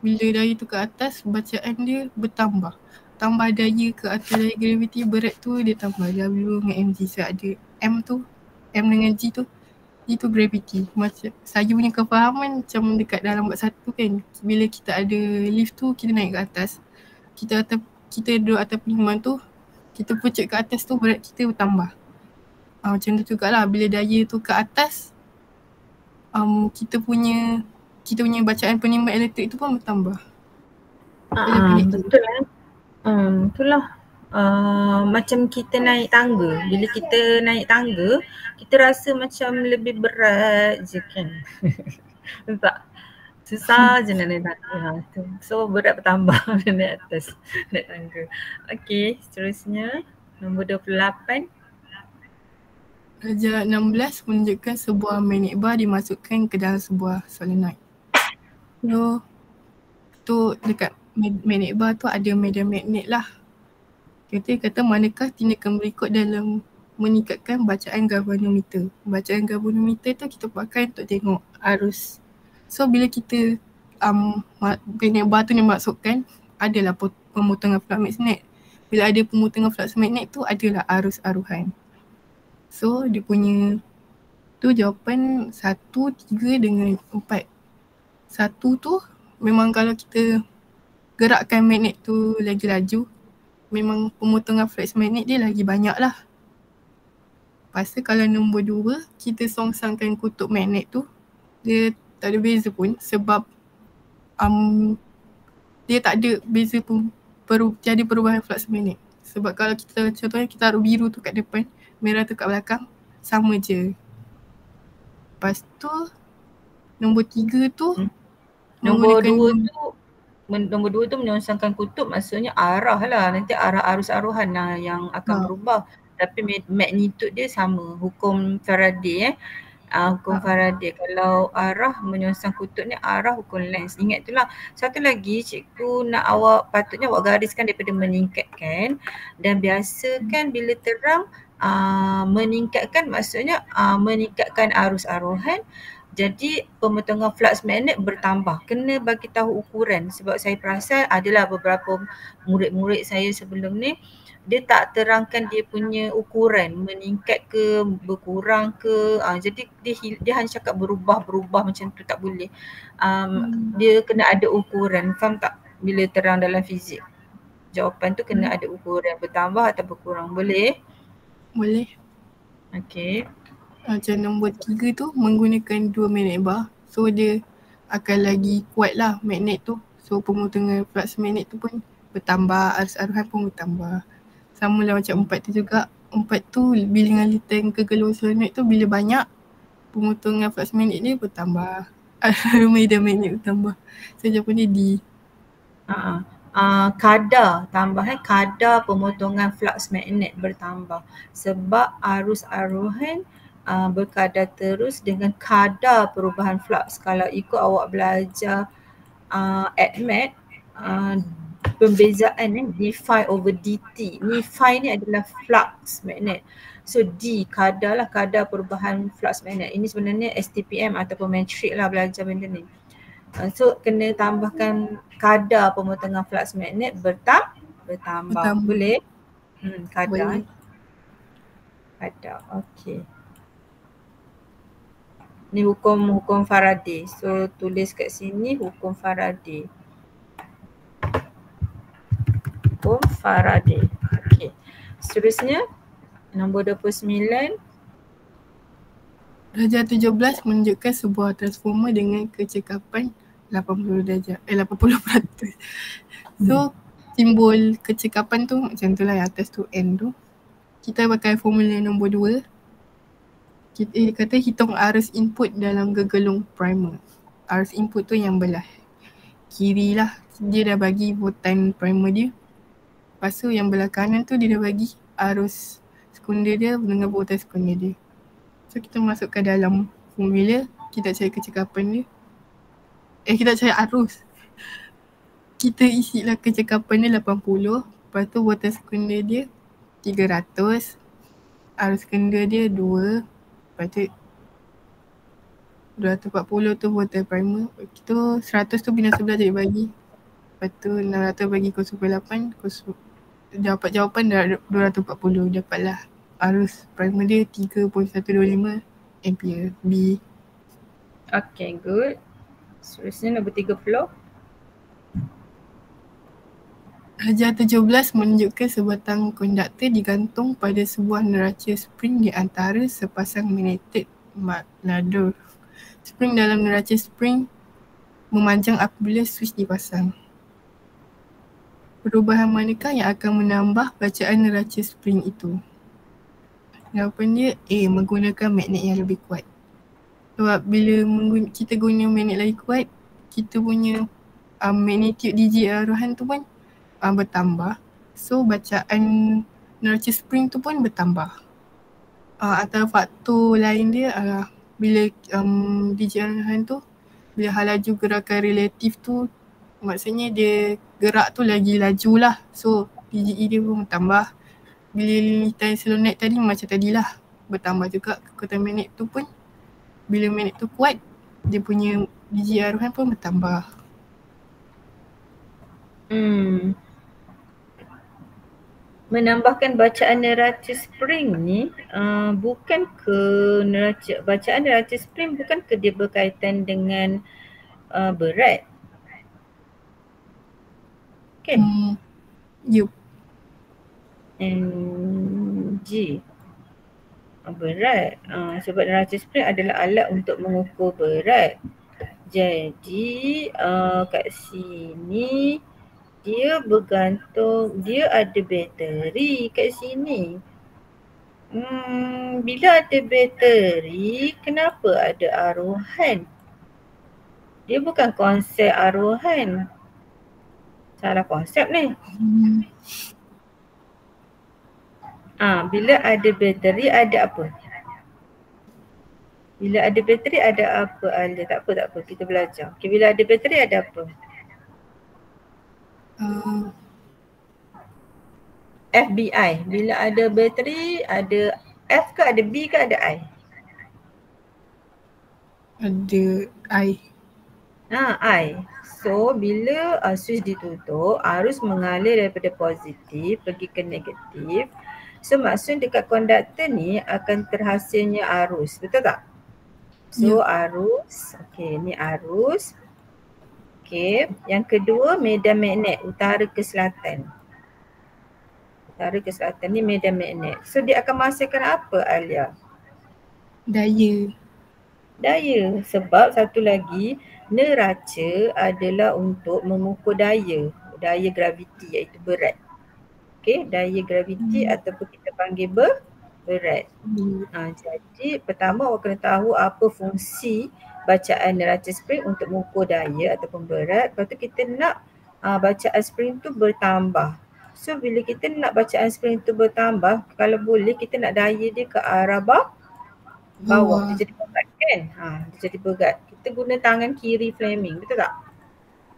bila daya tu ke atas, bacaan dia bertambah. Tambah daya ke atas daya graviti berat tu dia tambah W dengan mg. So ada M tu, M dengan G tu, itu gravity. Macam saya punya kefahaman macam dekat dalam bab 1 kan, bila kita ada lift tu kita naik ke atas, kita duduk atas penyumbat tu, kita pucuk ke atas tu berat kita bertambah. Macam tu jugalah bila daya tu ke atas, kita punya bacaan penyumbat elektrik tu pun bertambah. Betul lah. Betul lah. Macam kita naik tangga. Bila kita naik tangga, kita rasa macam lebih berat je kan. Tak? Susah je nak naik tangga. So berat bertambah naik atas, naik tangga. Okey, seterusnya nombor 28. Darjah 16 menunjukkan sebuah magnet bar dimasukkan ke dalam sebuah solenoid. So, tu dekat magnet bar tu ada medan magnet lah. Kita kata manakah tindakan berikut dalam meningkatkan bacaan galvanometer. Bacaan galvanometer tu kita pakai untuk tengok arus. So bila kita magnet bar tu dimasukkan, adalah pemotongan flux magnet. Bila ada pemotongan flux magnet tu adalah arus aruhan. So dia punya tu jawapan 1, 3 dengan 4. 1 tu memang kalau kita gerakkan magnet tu lagi laju, memang pemotongan flux magnet dia lagi banyak lah. Lepas tu kalau nombor 2, kita songsangkan kutub magnet tu, dia tak ada beza pun sebab dia tak ada beza pun jadi perubahan flux magnet. Sebab kalau kita contohnya kita taruh biru tu kat depan, merah tu kat belakang, sama je. Lepas tu nombor 3 tu Nombor 2 tu menyongsangkan kutub, maksudnya arah lah. Nanti arah arus aruhan lah yang akan berubah. Tapi magnitude dia sama. Hukum Faraday hukum Faraday. Kalau arah menyongsang kutub ni arah hukum Lenz. Ingat tu lah. Satu lagi cikgu nak patutnya awak gariskan daripada meningkatkan. Dan biasakan bila terang meningkatkan maksudnya meningkatkan arus aruhan. Jadi pemotongan flux magnet bertambah. Kena bagi tahu ukuran sebab saya perasan adalah beberapa murid-murid saya sebelum ni dia tak terangkan dia punya ukuran, meningkat ke berkurang ke. Jadi dia hanya cakap berubah macam tu, tak boleh. Dia kena ada ukuran. Faham tak? Bila terang dalam fizik, jawapan tu kena ada ukuran, bertambah atau berkurang. Boleh? Boleh. Okey. Macam nombor 3 tu menggunakan 2 magnet bar. So dia akan lagi kuat lah magnet tu. So pemotongan flux magnet tu pun bertambah, arus aruhan pun bertambah. Sama lah macam 4 tu juga. 4 tu bilangan lintang kegelung solenoid tu bila banyak, pemotongan flux magnet dia bertambah. Medan magnet bertambah. So jawapan dia D. Kadar kadar pemotongan flux magnet bertambah sebab arus aruhan berkadar terus dengan kadar perubahan flux. Kalau ikut awak belajar AdMat, pembezaan d phi over dt. Ni phi ni adalah flux magnet. So D kadar lah, kadar perubahan flux magnet. Ini sebenarnya STPM ataupun metrik lah belajar benda ni. So kena tambahkan kadar pemotongan flux magnet bertambah. Boleh? Kadar. Kadar. Okey. Ni hukum Faraday. So tulis kat sini hukum Faraday. Hukum Faraday. Okey. Seterusnya nombor 29. Darjah 17 menunjukkan sebuah transformer dengan kecekapan 80 darjah. 80%. So simbol kecekapan tu macam tu lah, yang atas tu N tu. kita pakai formula nombor 2. Dia kata hitung arus input dalam gegelung primer. Arus input tu yang belah kiri lah. Dia dah bagi voltan primer dia. Lepas tu yang belah kanan tu dia dah bagi arus sekunder dia dengan voltan sekunder dia. So kita masukkan dalam formula, kita cari kecekapan dia. Kita cari arus. Kita isilah kecekapan dia 80. Lepas tu voltan sekunder dia 300. Arus sekunder dia 2. Lepas tu 240 tu voltan primer. Itu 100 tu bina sebelah jadi bagi. Lepas tu 600 bagi 0.8. Dapat jawapan dah 240. Dapatlah arus primer dia 3.125 ampere B. Okay, good. Seterusnya nombor 30. Ajar 17 menunjukkan sebatang konduktor digantung pada sebuah neraca spring di antara sepasang magnetit magnetron. Spring dalam neraca spring memanjang apabila switch dipasang. Perubahan manakah yang akan menambah bacaan neraca spring itu? Jawapan dia A, menggunakan magnet yang lebih kuat. Sebab bila kita guna magnet lagi kuat, kita punya magnitude digit aruhan tu pun bertambah. So bacaan neraca spring tu pun bertambah. Antara faktor lain dia bila digit aruhan tu, bila hal laju gerakan relatif tu, maksudnya dia gerak tu lagi laju lah. So DGE dia pun bertambah. Bila linitan selonet tadi macam tadilah, bertambah juga kekuatan magnet tu pun. Bila magnet tu kuat, dia punya DGE aruhan pun bertambah. Menambahkan bacaan neraca spring ni bukan ke bacaan neraca spring bukan ke dia berkaitan dengan berat. Kan? Yup. G. Berat. Sebab neraca spring adalah alat untuk mengukur berat. Jadi kat sini dia bergantung, dia ada bateri kat sini. Bila ada bateri, kenapa ada aruhan? Dia bukan konsep aruhan. Salah konsep ni. Bila ada bateri ada apa? Bila ada bateri ada apa, Alia? Tak apa. Kita belajar. Okay, bila ada bateri ada apa? FBI. Bila ada bateri ada F ke ada B ke ada I? Ada I. I. So bila switch ditutup, arus mengalir daripada positif pergi ke negatif. So maksudnya dekat konduktor ni akan terhasilnya arus. Betul tak? So arus. Okay, ni arus. Okay, yang kedua medan magnet utara ke selatan. Utara ke selatan ni medan magnet. So dia akan menghasilkan apa, Alia? Daya. Sebab satu lagi, neraca adalah untuk mengukur daya graviti iaitu berat. Okay, daya graviti ataupun kita panggil berat. Jadi pertama awak kena tahu apa fungsi bacaan neraca spring untuk mengukur daya ataupun berat. Lepas tu kita nak bacaan spring tu bertambah. So bila kita nak bacaan spring tu bertambah, kalau boleh kita nak daya dia ke arah bawah. Dia jadi berat kan? Dia jadi berat. Kita guna tangan kiri Fleming, betul tak?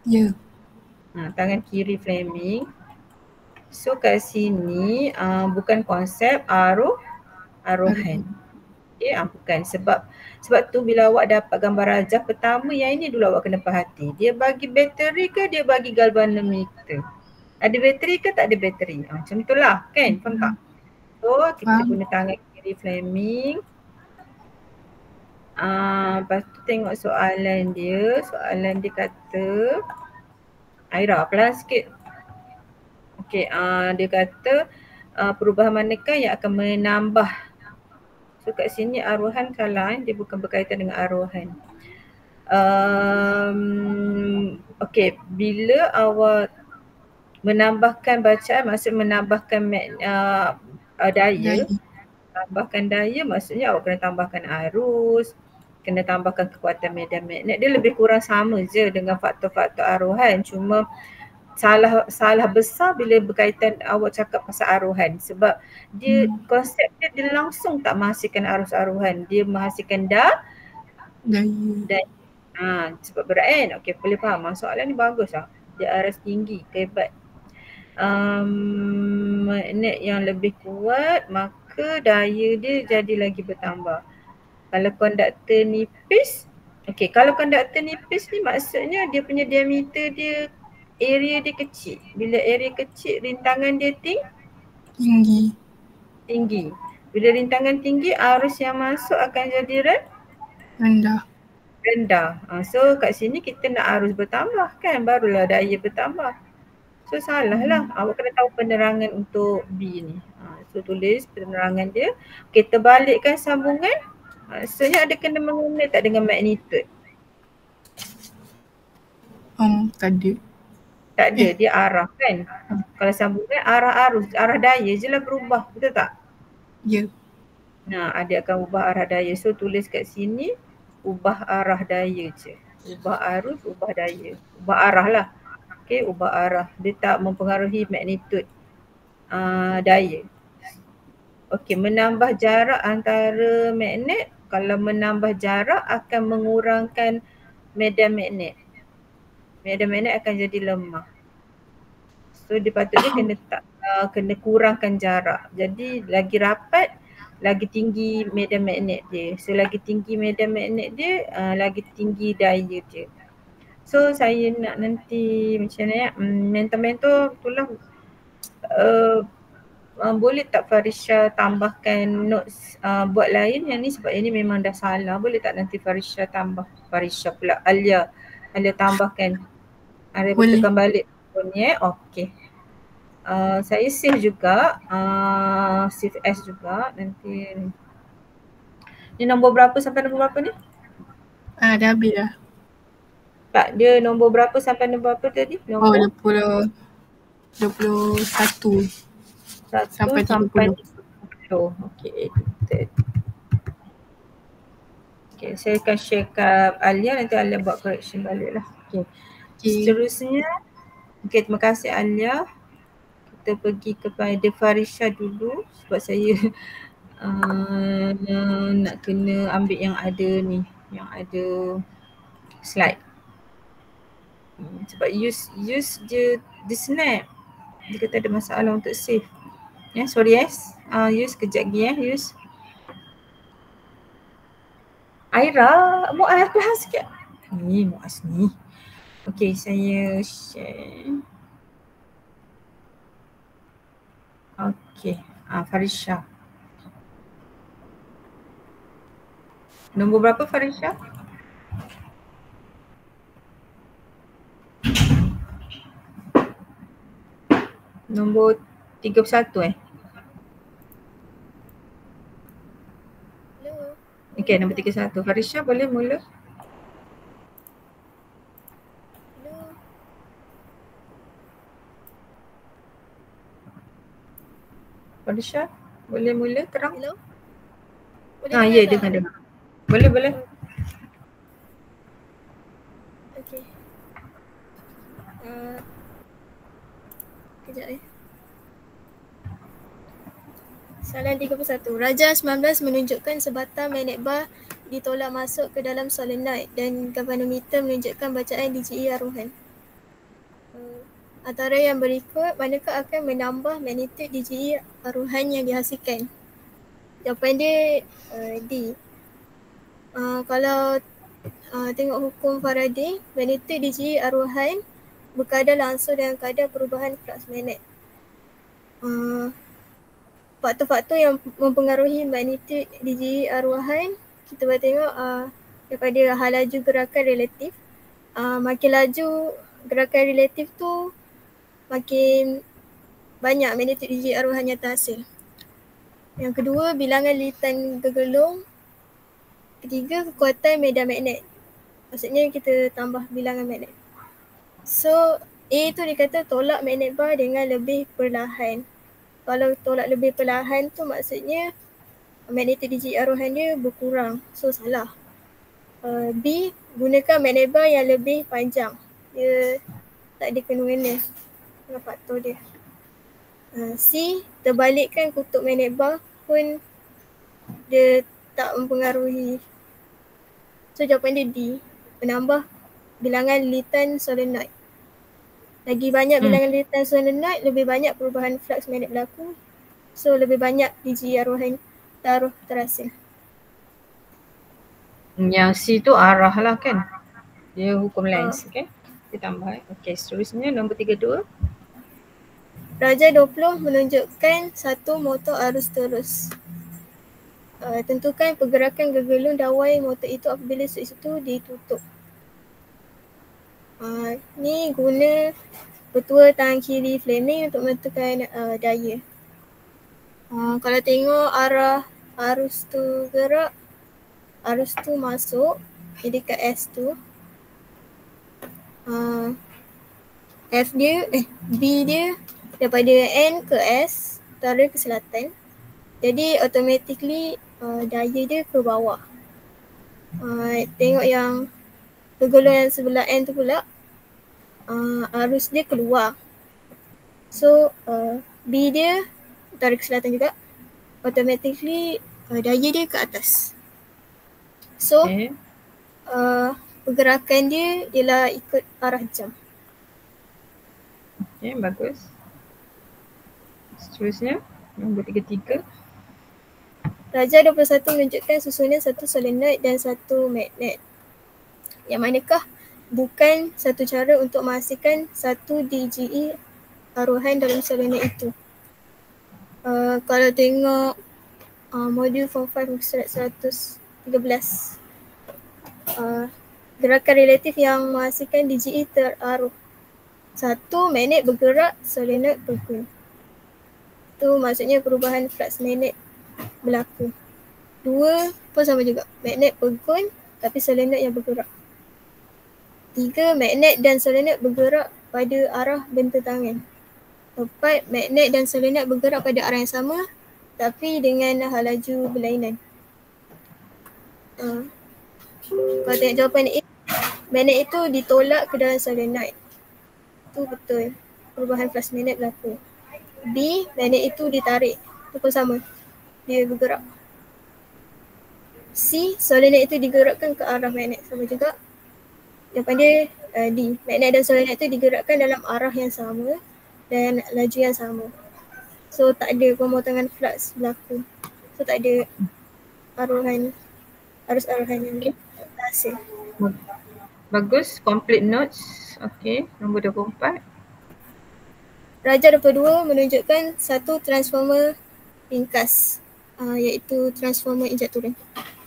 Ya. Tangan kiri Fleming. So kat sini bukan konsep aruhan. Okay, bukan. Sebab tu bila awak dapat gambar rajah pertama, yang ini dulu awak kena perhati. Dia bagi bateri ke dia bagi galvanometer? Ada bateri ke tak ada bateri? Macam itulah kan? Faham tak? So kita guna tangan kiri Fleming. Lepas tu tengok soalan dia. Soalan dia kata, Aira pelan sikit. Okay, dia kata perubahan manakah yang akan menambah. So kat sini aruhan salah, dia bukan berkaitan dengan aruhan. Okay, bila awak menambahkan bacaan, maksud menambahkan daya. Tambahkan daya maksudnya awak kena tambahkan arus, kena tambahkan kekuatan medan magnet. Dia lebih kurang sama je dengan faktor-faktor aruhan, cuma salah besar bila berkaitan awak cakap pasal aruhan, sebab dia konsep dia langsung tak menghasilkan arus aruhan, dia menghasilkan daya. Sebab berat kan. Okey, boleh faham. Soalan ni bagus lah. Dia aras tinggi, kehebat. Magnet yang lebih kuat maka daya dia jadi lagi bertambah. Kalau konduktor nipis, kalau konduktor nipis ni maksudnya dia punya diameter dia, area dia kecil. Bila area kecil, rintangan dia tinggi. Bila rintangan tinggi, arus yang masuk akan jadi rendah. So kat sini kita nak arus bertambah kan, barulah daya bertambah. So salah lah. Awak kena tahu penerangan untuk B ni. So tulis penerangan dia. Kita balikkan sambungan. Maksudnya ada kena mengena tak dengan magnitude? Tak ada. Tak ada, dia arah kan. Kalau sambungan arah arus, arah daya je lah berubah, betul tak? Ya. Dia akan ubah arah daya. So tulis kat sini ubah arah daya je. Ubah arus, ubah daya. Ubah arah lah. Ubah arah. Dia tak mempengaruhi magnitude daya. Menambah jarak antara magnet. Kalau menambah jarak akan mengurangkan medan magnet. Medan magnet akan jadi lemah. So dia patutnya kena kurangkan jarak. Jadi lagi rapat, lagi tinggi medan magnet dia. So lagi tinggi medan magnet dia, lagi tinggi daya dia. So saya nak nanti macam mana ya, mentor-mentor itulah boleh tak Farisha tambahkan notes buat lain yang ni, sebab ini memang dah salah. Boleh tak nanti Farisha pula Alia tambahkan. Alia betulkan balik ni okey. Saya save juga, save as juga nanti. Ni nombor berapa sampai nombor berapa ni? Dah habis dah. Tak, dia nombor berapa sampai nombor berapa tadi? Nombor 21 sampai 30. Okey, edited. Okey, saya akan share kat Alia, nanti Alia buat correction balik lah. Okey. Seterusnya, terima kasih Alia. Kita pergi kepada Farisha dulu sebab saya nak kena ambil yang ada ni, yang ada slide. Sebab use je di snap. Dia kata ada masalah untuk save. Sorry use kejap lagi use. Aira, Muaz pelan sikit. Ni Muaz ni. Okey, saya share. Okey, Farisha. Nombor berapa Farisha? Nombor 31 Okey, nombor 31. Farisha boleh mula? Farisha boleh mula terang? Hello? Ya, dengar. Boleh. Okey. Kejap Soalan 31. Rajah 19 menunjukkan sebatang magnet bar ditolak masuk ke dalam solenoid dan galvanometer menunjukkan bacaan DGE aruhan. Antara yang berikut, manakah akan menambah magnitude DGE aruhan yang dihasilkan? Jawapan dia D. Kalau tengok hukum Faraday, magnitude DGE aruhan berkadar langsung dengan kadar perubahan flux magnet. Faktor-faktor yang mempengaruhi magnitude DGE aruhan, kita boleh tengok daripada hal laju gerakan relatif. Makin laju gerakan relatif tu, makin banyak magnitude DGE aruhan yang terhasil. Yang kedua, bilangan lilitan gergelung. Ketiga, kekuatan medan magnet. Maksudnya kita tambah bilangan magnet. So A tu dia kata tolak magnet bar dengan lebih perlahan. Kalau tolak lebih perlahan tu maksudnya magnetic digit arohan dia berkurang. So salah. B, gunakan magnet bar yang lebih panjang. Dia tak ada kena-mengena dengan faktor dia. C, terbalikkan kutub magnet bar pun dia tak mempengaruhi. So jawapan dia D, menambah bilangan lilitan solenoid. Lagi banyak bilangan lilitan solenoid, lebih banyak perubahan flux magnet berlaku. So lebih banyak digit arohan taruh terasa. Yang C tu arah lah kan? Dia hukum Lenz, okay? Kita tambah. Okay, seterusnya nombor 32. Darjah 20 menunjukkan satu motor arus terus. Tentukan pergerakan gergelung dawai motor itu apabila switch itu ditutup. Ni guna petua tangan kiri Fleming untuk menentukan daya. Kalau tengok arah arus tu gerak, arus tu masuk dekat S tu. B dia daripada N ke S, utara ke selatan. Jadi automatically daya dia ke bawah. Tengok yang gergelung yang sebelah N tu pula, arus dia keluar. So B dia utara ke selatan juga, automatically daya dia ke atas. So pergerakan dia ialah ikut arah jam. Okay, bagus. Seterusnya nombor 33. Darjah 21 menunjukkan susunan satu solenoid dan satu magnet. Yang manakah bukan satu cara untuk menghasilkan satu DGE arohan dalam solenoid itu. Kalau tengok modul form 5 surat 113, gerakan relatif yang menghasilkan DGE teraruh. Satu, magnet bergerak, solenoid bergun. Itu maksudnya perubahan flux magnet berlaku. Dua pun sama juga, magnet bergun tapi solenoid yang bergerak. Tiga, magnet dan solenoid bergerak pada arah bententangan. Empat, magnet dan solenoid bergerak pada arah yang sama tapi dengan hal laju berlainan. Kalau tengok jawapan A, magnet itu ditolak ke dalam solenoid. Itu betul, perubahan flux magnet berlaku. B, magnet itu ditarik. Itu pun sama, dia bergerak. C, solenoid itu digerakkan ke arah magnet. Sama juga. Jawapan dia D, magnet dan solenoid itu digerakkan dalam arah yang sama dan laju yang sama. So tak ada pemotongan flux berlaku. So tak ada arus arohan yang terhasil. Bagus, complete notes. Okay, nombor 24. Darjah 22 menunjukkan satu transformer ringkas, iaitu transformer injektoren.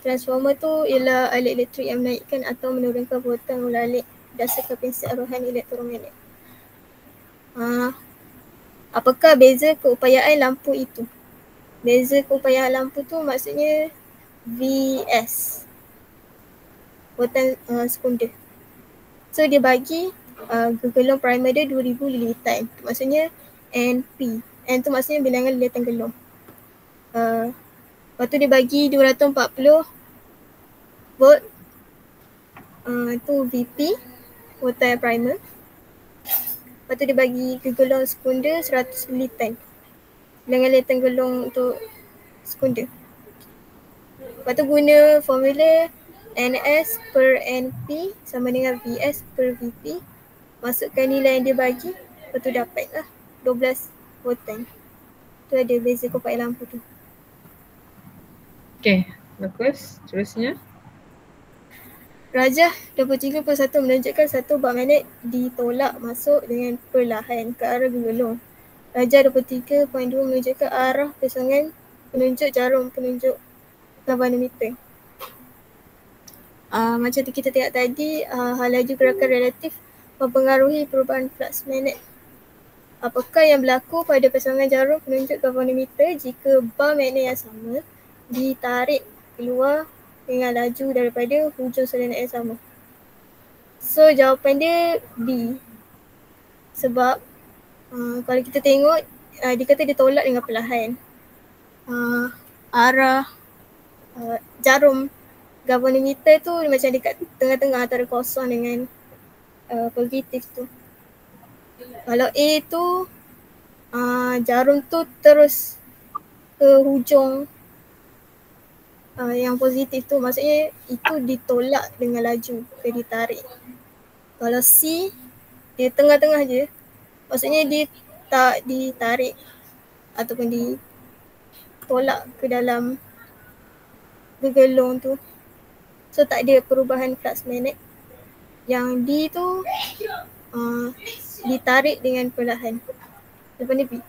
Transformer tu ialah alat elektrik yang menaikkan atau menurunkan voltan melalui berdasarkan prinsip arohan elektromagnet. Apakah beza keupayaan lampu itu? Beza keupayaan lampu tu maksudnya VS, voltan sekunder. So dia bagi gergelung primer dia 2000 lilitan. Maksudnya NP. N tu maksudnya bilangan lilitan gelung. Lepas tu dia bagi 240 volt. Tu VP, voltan primer. Lepas tu dia bagi gergelung sekunder 100 lilitan. Bilangan lilitan gelung untuk sekunder. Lepas tu guna formula NS per NP sama dengan VS per VP. Masukkan nilai yang dia bagi, lepas tu dapatlah 12 voltan. Tu ada beza keupayaan lampu tu. Okay, bagus. Terusnya. Darjah 23.1 menunjukkan satu bak magnet ditolak masuk dengan perlahan ke arah gergelung. Darjah 23.2 menunjukkan arah pesongan penunjuk jarum penunjuk galvanometer. Macam kita tengok tadi, hal laju gerakan relatif mempengaruhi perubahan flux magnet. Apakah yang berlaku pada pesongan jarum penunjuk galvanometer jika bar magnet yang sama ditarik keluar dengan laju daripada hujung solenoid yang sama? So jawapan dia B. Sebab kalau kita tengok dia kata dia tolak dengan perlahan. Arah jarum galvanometer tu macam dekat tengah-tengah antara kosong dengan positif tu. Kalau A tu jarum tu terus ke hujung yang positif tu, maksudnya itu ditolak dengan laju ke ditarik. Kalau C dia tengah-tengah je, maksudnya dia tak ditarik ataupun ditolak ke dalam gegelung tu. So tak ada perubahan flux magnet. Yang D tu ditarik dengan perlahan. Lepas ni B.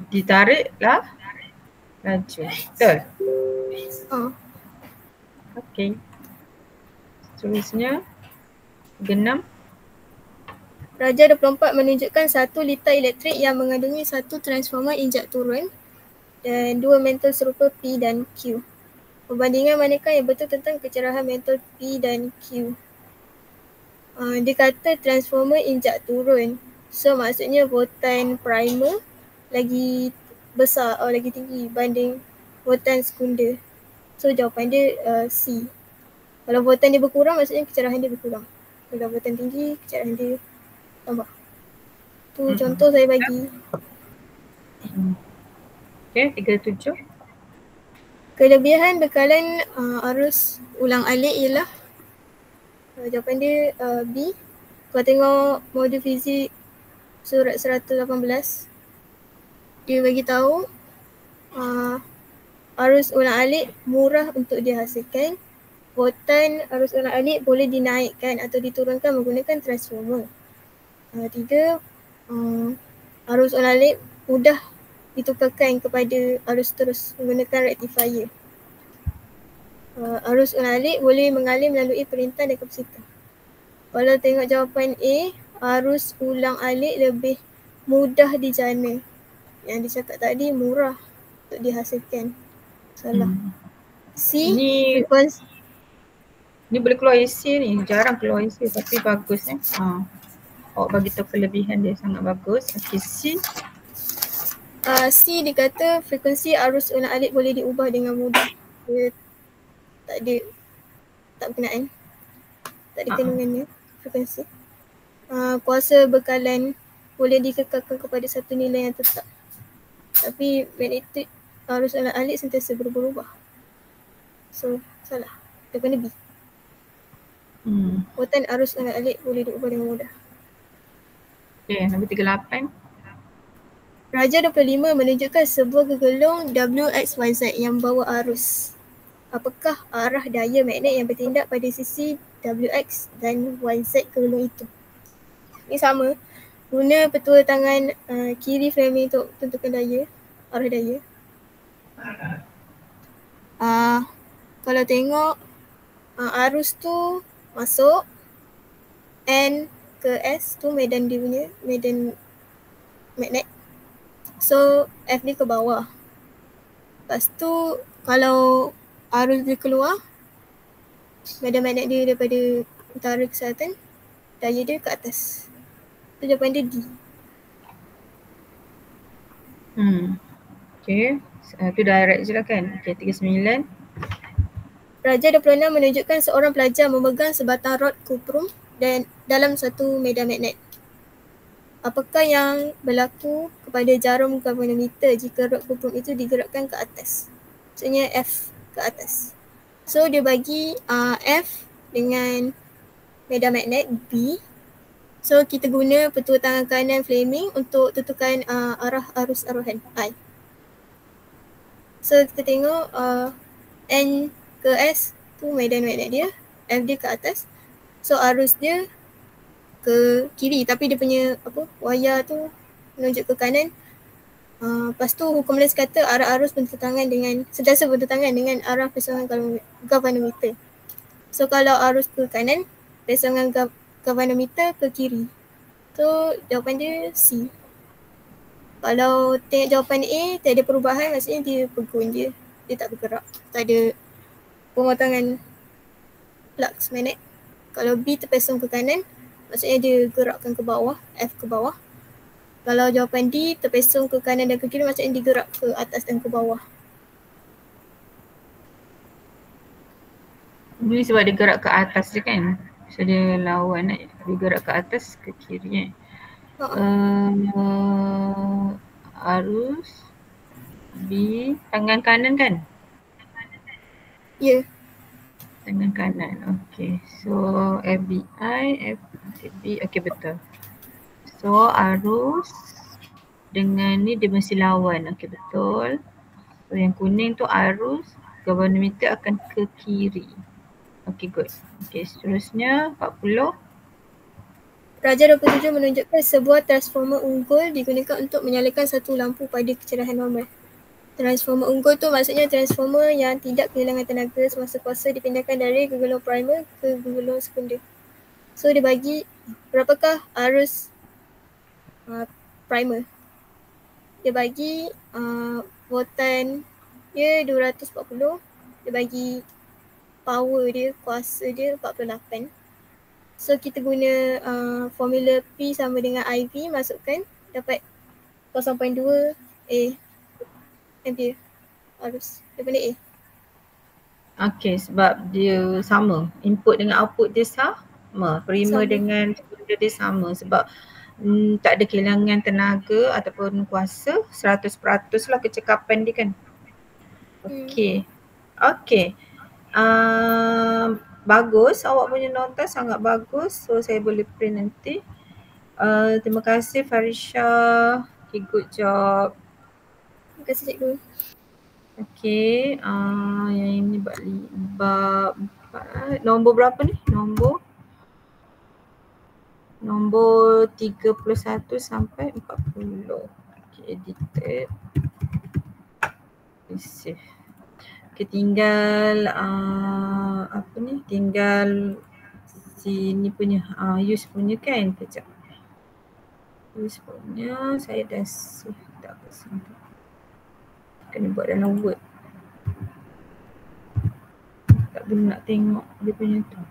Ditarik lah laju. Betul? Okey. Seterusnya 6. Raja 24 menunjukkan satu liter elektrik yang mengandungi satu transformer injak turun dan dua mantle serupa P dan Q. Perbandingan manakah yang betul tentang kecerahan mantle P dan Q? Dia kata transformer injak turun. So maksudnya voltan primer lagi besar atau lagi tinggi banding voltan sekunder. So jawapan dia C. Kalau voltan dia berkurang maksudnya kecerahan dia berkurang. Kalau voltan tinggi kecerahan dia tambah. Tu contoh saya bagi. Okey, 37. Kelebihan bekalan arus ulang alik ialah jawapan dia B. Kalau tengok modul fizik surat 118, dia bagi tahu arus ulang alik murah untuk dihasilkan. Voltan arus ulang alik boleh dinaikkan atau diturunkan menggunakan transformer. 3. Arus ulang alik mudah ditukarkan kepada arus terus menggunakan rectifier. Arus ulang alik boleh mengalir melalui perintah dan kapasitor. Kalau tengok jawapan A, arus ulang alik lebih mudah dijana. Yang dicakap tadi murah untuk dihasilkan. Salah. C, frekuensi. Ni boleh keluar AC ni, jarang keluar AC tapi bagus awak bagi tahu kelebihan dia sangat bagus. Okey, C. C dia kata frekuensi arus ulang alik boleh diubah dengan mudah. Dia tak berkenaan. Tak ada kandungannya frekuensi. Kuasa bekalan boleh dikekalkan kepada satu nilai yang tetap. Tapi magnetik arus ulang alik sentiasa berubah-ubah. So salah. Jawapan dia B. Voltan arus ulang alik boleh diubah dengan mudah. Okey, nombor 38. Raja 25 menunjukkan sebuah gegelung WXYZ yang membawa arus. Apakah arah daya magnet yang bertindak pada sisi WX dan YZ gegelung itu? Ini sama. Guna petua tangan kiri framing untuk tentukan daya, arah daya. Kalau tengok arus tu masuk, N ke S tu medan dia punya, medan magnet. So F ni ke bawah. Lepas tu kalau arus dia keluar, medan magnet dia daripada utara ke selatan, daya dia ke atas. Tu jawapan dia D. Okey, tu direct je lah kan. Okey, 39. Raja 26 menunjukkan seorang pelajar memegang sebatang rod kuprum dan dalam satu medan magnet. Apakah yang berlaku kepada jarum galvanometer jika rod kuprum itu digerakkan ke atas? Maksudnya F ke atas. So dia bagi F dengan medan magnet B. So kita guna petua tangan kanan Fleming untuk tentukan arah arus aruhan I. So kita tengok N ke S tu medan magnet dia, F dia ke atas. So arus dia ke kiri tapi dia punya wayar tu menunjuk ke kanan. Lepas tu hukum Lens kata arah arus sentiasa bertentangan dengan arah pesangon galvanometer. So kalau arus ke kanan, pesangon galvanometer ke kiri. So jawapan dia C. Kalau tengok jawapan A, tak ada perubahan, maksudnya dia pegun je. Dia tak bergerak. Tak ada pemotongan flux magnet. Kalau B terpesong ke kanan, maksudnya dia gerakkan ke bawah, F ke bawah. Kalau jawapan D, terpesong ke kanan dan ke kiri, maksudnya digerak ke atas dan ke bawah. Ini sebab dia gerak ke atas je kan. So dia lawan dia gerak ke atas ke kiri arus B tangan kanan kan? Ya. Tangan kanan. Okay. So FBI, FB. Okay, betul. So arus dengan ni dia mesti lawan. Okay, betul. So yang kuning tu arus galvanometer akan ke kiri. Okay, good. Okay, seterusnya 40. Pelajar 27 menunjukkan sebuah transformer unggul digunakan untuk menyalakan satu lampu pada kecerahan normal. Transformer unggul tu maksudnya transformer yang tidak kehilangan tenaga semasa kuasa dipindahkan dari gegolong primer ke gegolong sekunder. So dia bagi berapakah arus primer. Dia bagi voltan dia 240. Dia bagi power dia, kuasa dia 48. So kita guna formula P sama dengan IV, masukkan dapat 0.2 ampere arus daripada A. Okay, sebab dia sama. Input dengan output dia sama. Primer dengan sekunder dia sama sebab tak ada kehilangan tenaga ataupun kuasa, 100% lah kecekapan dia kan. Okay. Okay. Bagus, awak punya nota sangat bagus. So saya boleh print nanti. Terima kasih Farisha. Okay, good job. Terima kasih cikgu. Okay, yang ini bab nombor berapa ni? Nombor 31 sampai 40. Okay, edited. Save. Okay, tinggal apa ni? Tinggal sini punya use punya kan? Kejap. Use punya saya dah save tak ke sini. Kena buat dalam Word. Tak boleh nak tengok dia punya tu.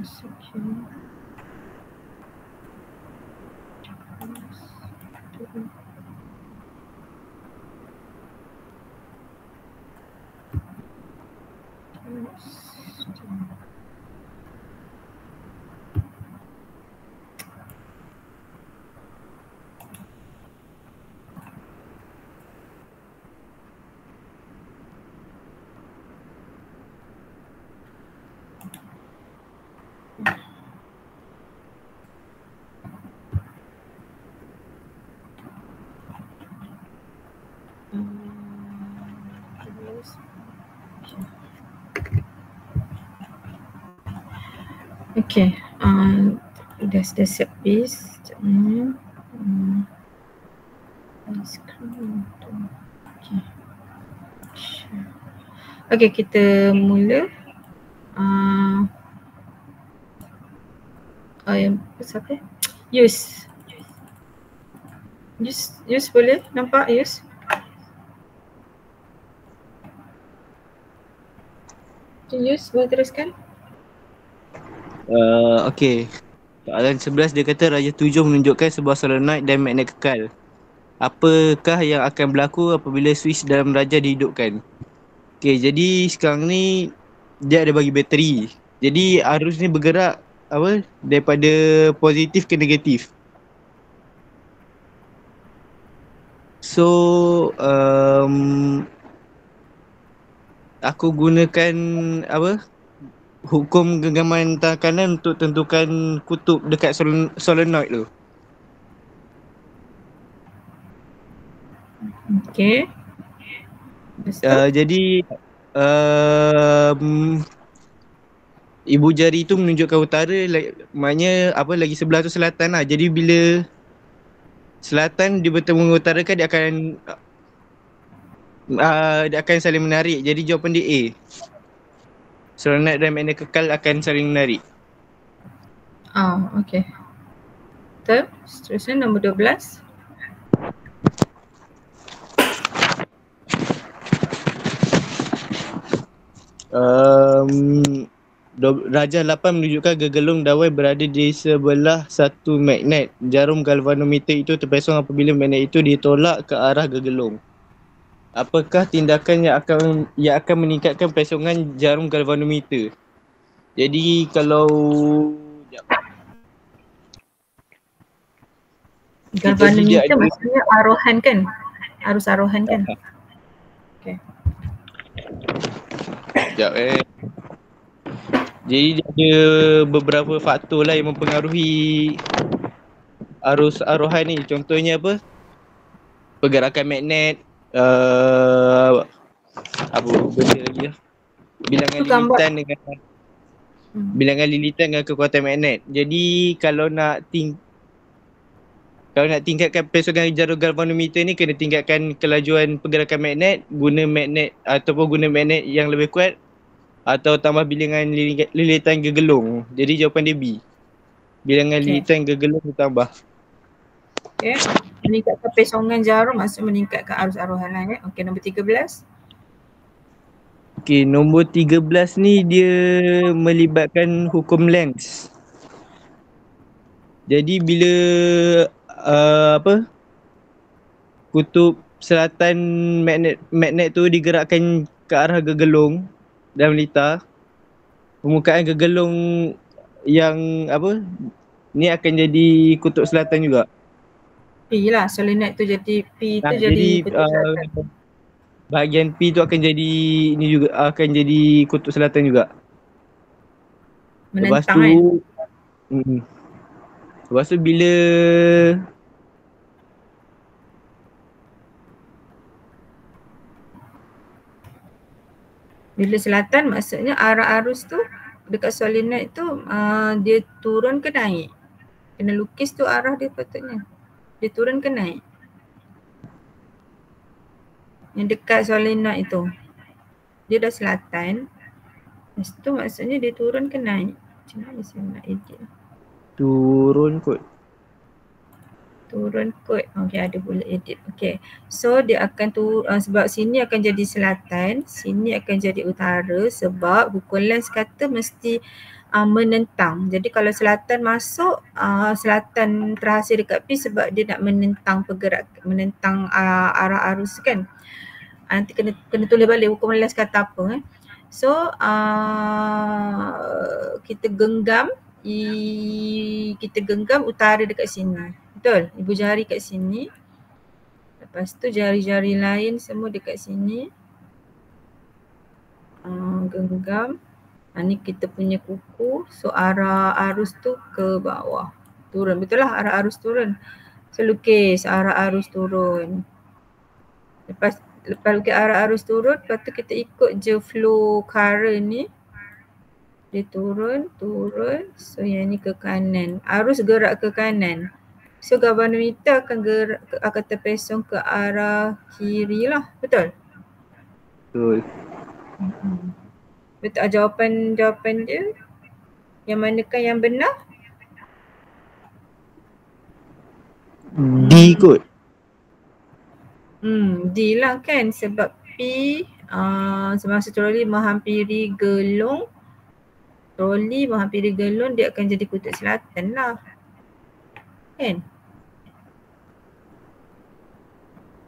Sekejap Okay. Okay, dah siap habis. Okay, kita mula. Yang siapa? Use boleh nampak Use? Use boleh teruskan? Okay. Soalan 11 dia kata Raja 7 menunjukkan sebuah solenoid dan magnet kekal. apakah yang akan berlaku apabila switch dalam darjah dihidupkan? Okay, jadi sekarang ni dia ada bagi bateri. Jadi arus ni bergerak apa daripada positif ke negatif. So aku gunakan apa hukum genggaman tangan kanan untuk tentukan kutub dekat solenoid tu. Okay. Lepas tu? Jadi ibu jari tu menunjukkan utara, maknanya apa lagi sebelah tu selatan lah. Jadi bila selatan dia bertemu dengan utara kan dia akan saling menarik. Jadi jawapan dia A. Solenoid dan magnet kekal akan saling menarik. Okay. Betul. Seterusnya nombor 12. Darjah 8 menunjukkan gegelung dawai berada di sebelah satu magnet. Jarum galvanometer itu terpesong apabila magnet itu ditolak ke arah gegelung. Apakah tindakan yang akan meningkatkan pesongan jarum galvanometer? Jadi kalau galvanometer maksudnya arohan kan? Arus arohan kan? Okay. Sekejap Jadi dia ada beberapa faktor lah yang mempengaruhi arus arohan ni. Contohnya apa? Pergerakan magnet, apa benda lagi lah. Bilangan lilitan dengan kekuatan magnet. Jadi kalau nak tingkatkan pesongan jarum galvanometer ni, kena tingkatkan kelajuan pergerakan magnet, guna magnet yang lebih kuat atau tambah bilangan lilitan gegelung. Jadi jawapan dia B. Bilangan lilitan gegelung ditambah. Okay. Meningkatkan pesongan jarum maksud meningkatkan arus arohan lah kan. Okay, nombor 13. Okay, nombor 13 ni dia melibatkan hukum Lenz. Jadi bila kutub selatan magnet tu digerakkan ke arah gegelung dalam lita, permukaan gegelung yang ni akan jadi kutub selatan juga. P lah, solenoid tu jadi P tu jadi kutub selatan. Bahagian P tu akan jadi ni juga, akan jadi kutub selatan juga. Menentang lepas tu kan? Lepas tu bila selatan maksudnya arah arus tu dekat solenoid tu dia turun ke naik? Kena lukis tu arah dia patutnya. Dia turun ke naik? Yang dekat solenoid itu. Dia dah selatan. Lepas tu maksudnya dia turun ke naik? Macam mana saya nak edit? Turun kot. Okay, ada boleh edit. Okay. So dia akan sebab sini akan jadi selatan, sini akan jadi utara sebab hukum Lenz kata mesti menentang. Jadi kalau selatan masuk, selatan terhasil dekat P sebab dia nak menentang menentang arah arus kan. Nanti kena tulis balik hukum Lenz kata apa. So kita genggam utara dekat sini. Betul? Ibu jari kat sini. Lepas tu jari-jari lain semua dekat sini. Genggam. Ni kita punya kuku. So arah arus tu ke bawah. Turun. Betul lah arah arus turun. So lukis arah arus turun. Lepas lukis arah arus turun, lepas tu kita ikut je flow current ni. Dia turun. So yang ni ke kanan. Arus gerak ke kanan. So galvanometer akan terpesong ke arah kiri lah. Betul? Betul. Betul. Jawapan dia yang manakah yang benar? D kot. D lah kan sebab P semasa troli menghampiri gelung. Dia akan jadi kutub selatan lah. Kan?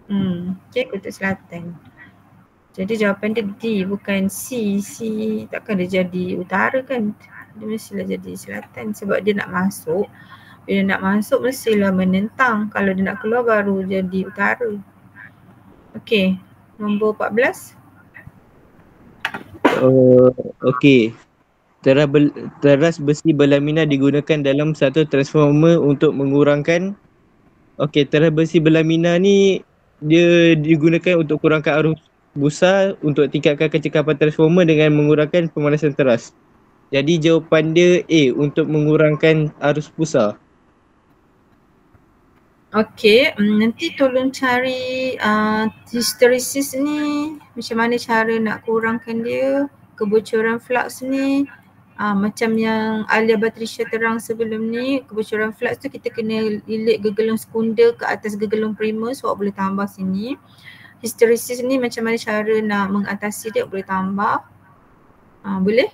Okay, kutub selatan. Jadi jawapan dia D, bukan C. C takkan dia jadi utara kan? Dia mestilah jadi selatan sebab dia nak masuk. Bila nak masuk mestilah menentang. Kalau dia nak keluar baru jadi utara. Okay, nombor 14. Okey. Teras besi berlaminar digunakan dalam satu transformer untuk mengurangkan. Okey, teras besi berlaminar ni dia digunakan untuk kurangkan arus busa untuk tingkatkan kecekapan transformer dengan mengurangkan pemanasan teras. Jadi jawapan dia A, untuk mengurangkan arus busa. Okay, nanti tolong cari hysteresis ni, macam mana cara nak kurangkan dia, kebocoran flux ni. Macam yang Alia Batrisya terang sebelum ni, kebocoran flux tu kita kena lilit gegelung sekunder ke atas gegelung primer sebab boleh tambah sini. Hysteresis ni macam mana cara nak mengatasi dia, boleh tambah. Boleh?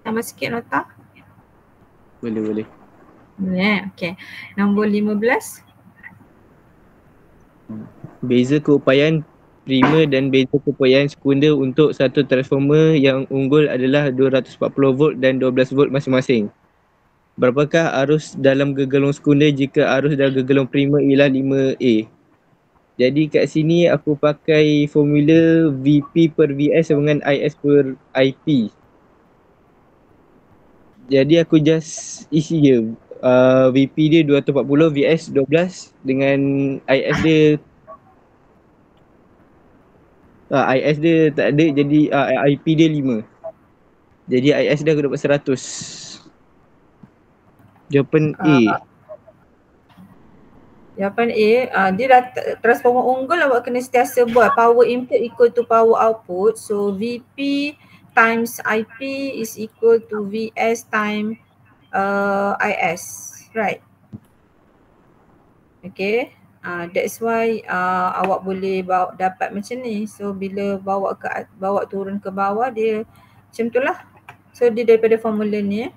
Tambah sikit nota? Boleh. Boleh, okay. Nombor 15. Beza keupayaan primer dan beza keupayaan sekunder untuk satu transformer yang unggul adalah 240 volt dan 12 volt masing-masing. Berapakah arus dalam gegelung sekunder jika arus dalam gegelung primer ialah 5A? Jadi kat sini aku pakai formula VP per VS dengan IS per IP. Jadi aku just isi je. VP dia 240, VS 12 dengan IS dia IS dia tak ada, jadi IP dia 5. Jadi IS dia aku dapat 100. Jawapan A. Jawapan A, dia dah transformer unggul, awak kena sentiasa buat power input equal to power output. So VP times IP is equal to VS times IS, right? Okay, that's why awak boleh dapat macam ni. So bila bawa turun ke bawah dia macam tu lah. So dia daripada formula ni,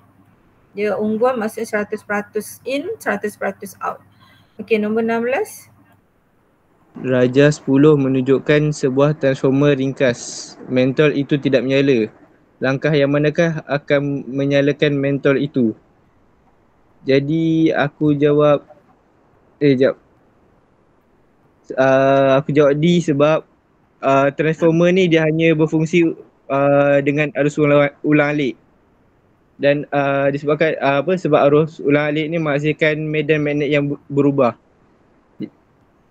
dia unggul maksudnya 100% in, 100% out. Okay, nombor 16. Raja 10 menunjukkan sebuah transformer ringkas. Mentol itu tidak menyala. Langkah yang manakah akan menyalakan mentol itu? Jadi aku jawab aku jawab D sebab transformer ni dia hanya berfungsi dengan arus ulang-alik. Dan disebabkan sebab arus ulang-alik ni menghasilkan medan magnet yang berubah.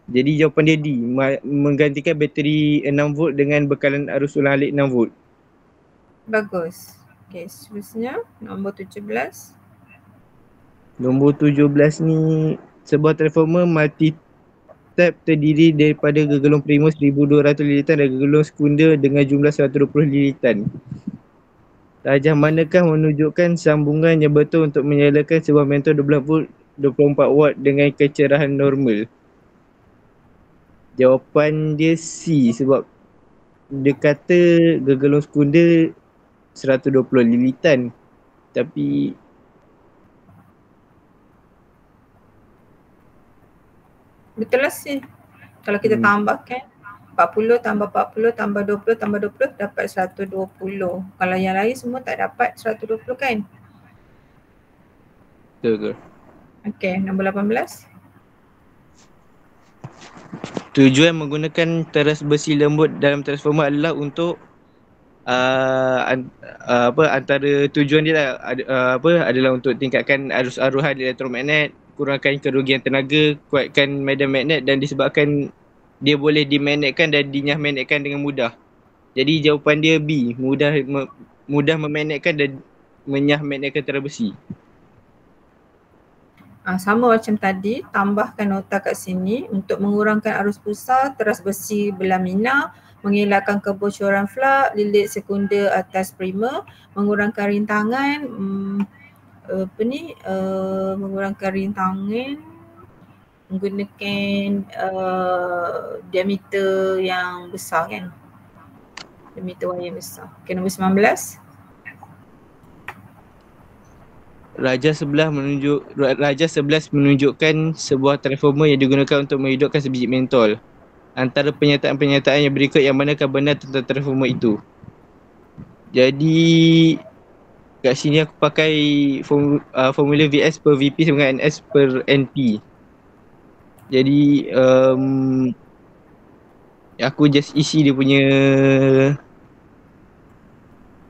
Jadi jawapan dia D, menggantikan bateri 6 volt dengan bekalan arus ulang-alik 6 volt. Bagus. Okay, seterusnya nombor 17. Nombor 17 ni, sebuah transformer multi-tap terdiri daripada gegelung primer 1200 lilitan dan gegelung sekunder dengan jumlah 120 lilitan. Rajah manakah menunjukkan sambungan yang betul untuk menyalakan sebuah mentol 12 volt 24 watt dengan kecerahan normal? Jawapan dia C sebab dia kata gegelung sekunder 120 lilitan. Tapi betul lah sih. Kalau kita tambahkan 40 tambah 40 tambah 20 tambah 20 dapat 120. Kalau yang lain semua tak dapat 120 kan? betul. Okay, nombor 18. Tujuan menggunakan teras besi lembut dalam transformer adalah untuk antara tujuan dia adalah untuk tingkatkan arus aruhan elektromagnet, kurangkan kerugian tenaga, kuatkan medan magnet dan disebabkan dia boleh dimagnetkan dan dinyah magnetkan dengan mudah. Jadi jawapan dia B, mudah memagnetkan dan menyah magnetkan teras besi. Sama macam tadi, tambahkan nota kat sini untuk mengurangkan arus busa, teras besi berlaminar, mengelakkan kebocoran flux, lilit sekunder atas primer, mengurangkan rintangan, mengurangkan rintangan menggunakan diameter yang besar kan, diameter wire yang besar. Okay, nombor 19. Raja 11 menunjukkan sebuah transformer yang digunakan untuk menghidupkan sebiji mentol. antara pernyataan-pernyataan yang berikut yang manakah benar tentang transformer itu. Jadi kat sini aku pakai formula VS per VP sama dengan NS per NP. Jadi aku just isi dia punya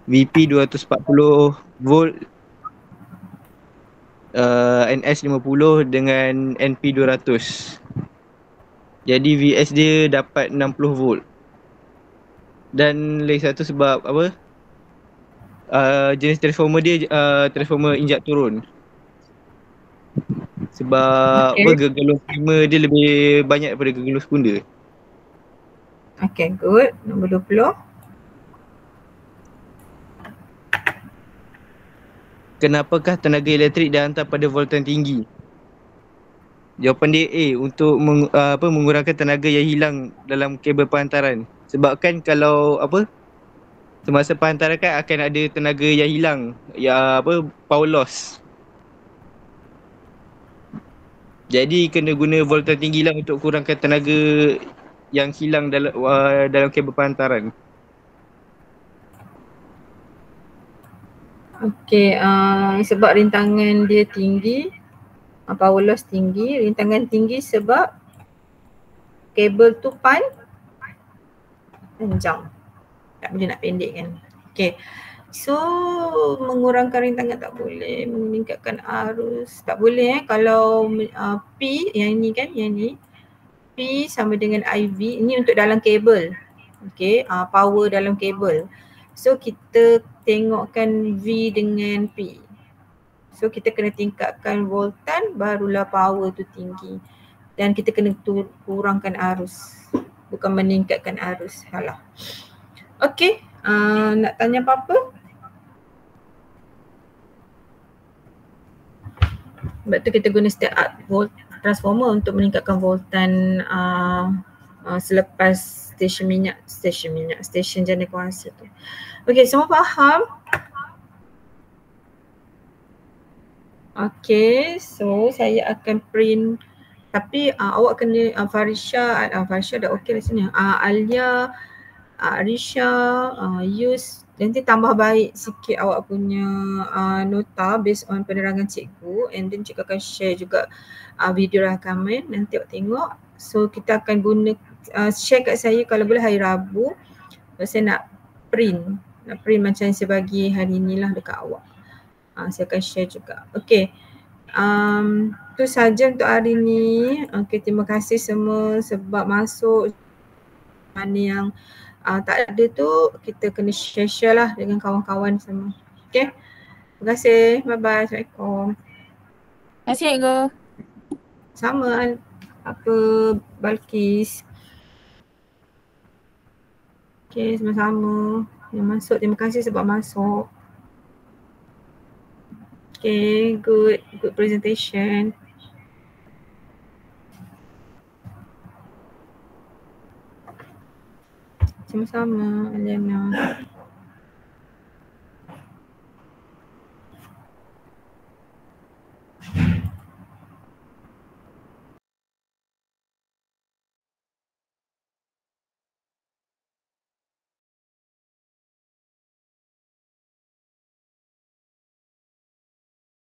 VP 240 volt, NS 50 dengan NP 200. Jadi VS dia dapat 60 volt. Dan lagi satu sebab apa? Jenis transformer dia transformer injak turun. Sebab Okay. gegalon primer dia lebih banyak daripada gegalon sekunder. Okay, good. Nombor 20. Kenapakah tenaga elektrik dihantar pada voltan tinggi? Jawapan dia A, untuk mengurangkan tenaga yang hilang dalam kabel penghantaran. Sebab kan kalau semasa penghantaran kan akan ada tenaga yang hilang, power loss. Jadi kena guna voltan tinggi lah untuk kurangkan tenaga yang hilang dalam kabel penghantaran. Okay, sebab rintangan dia tinggi, power loss tinggi, rintangan tinggi sebab kabel tu panjang. Tak boleh nak pendekkan. Okay, so mengurangkan rintangan tak boleh, meningkatkan arus tak boleh kalau P yang ni kan, yang ni P sama dengan IV, ini untuk dalam kabel. Okay, power dalam kabel. So kita tengokkan V dengan P. So kita kena tingkatkan voltan barulah power tu tinggi. Dan kita kena kurangkan arus, bukan meningkatkan arus. Halah. Okay, nak tanya apa-apa? Sebab tu kita guna step up volt transformer untuk meningkatkan voltan selepas stesen jana kuasa tu. Okay, semua faham? Okay, so saya akan print, tapi awak kena Farisha dah okay lah sini. Alia, Arisha, use nanti tambah baik sikit awak punya nota based on penerangan cikgu, and then cikgu akan share juga video rakaman, nanti awak tengok. So kita akan guna share kat saya kalau boleh hari Rabu. Saya nak print macam yang saya bagi hari ni lah dekat awak. Saya akan share juga. Okay, tu saja untuk hari ni. Okay, terima kasih semua sebab masuk. Mana yang tak ada tu kita kena share lah dengan kawan-kawan semua. Okay, terima kasih. Bye bye. Assalamualaikum. Terima kasih Cikgu. Sama Balkis. Okay, sama-sama. Yang masuk, terima kasih sebab masuk. Okay, good presentation. Sama-sama, Aliana.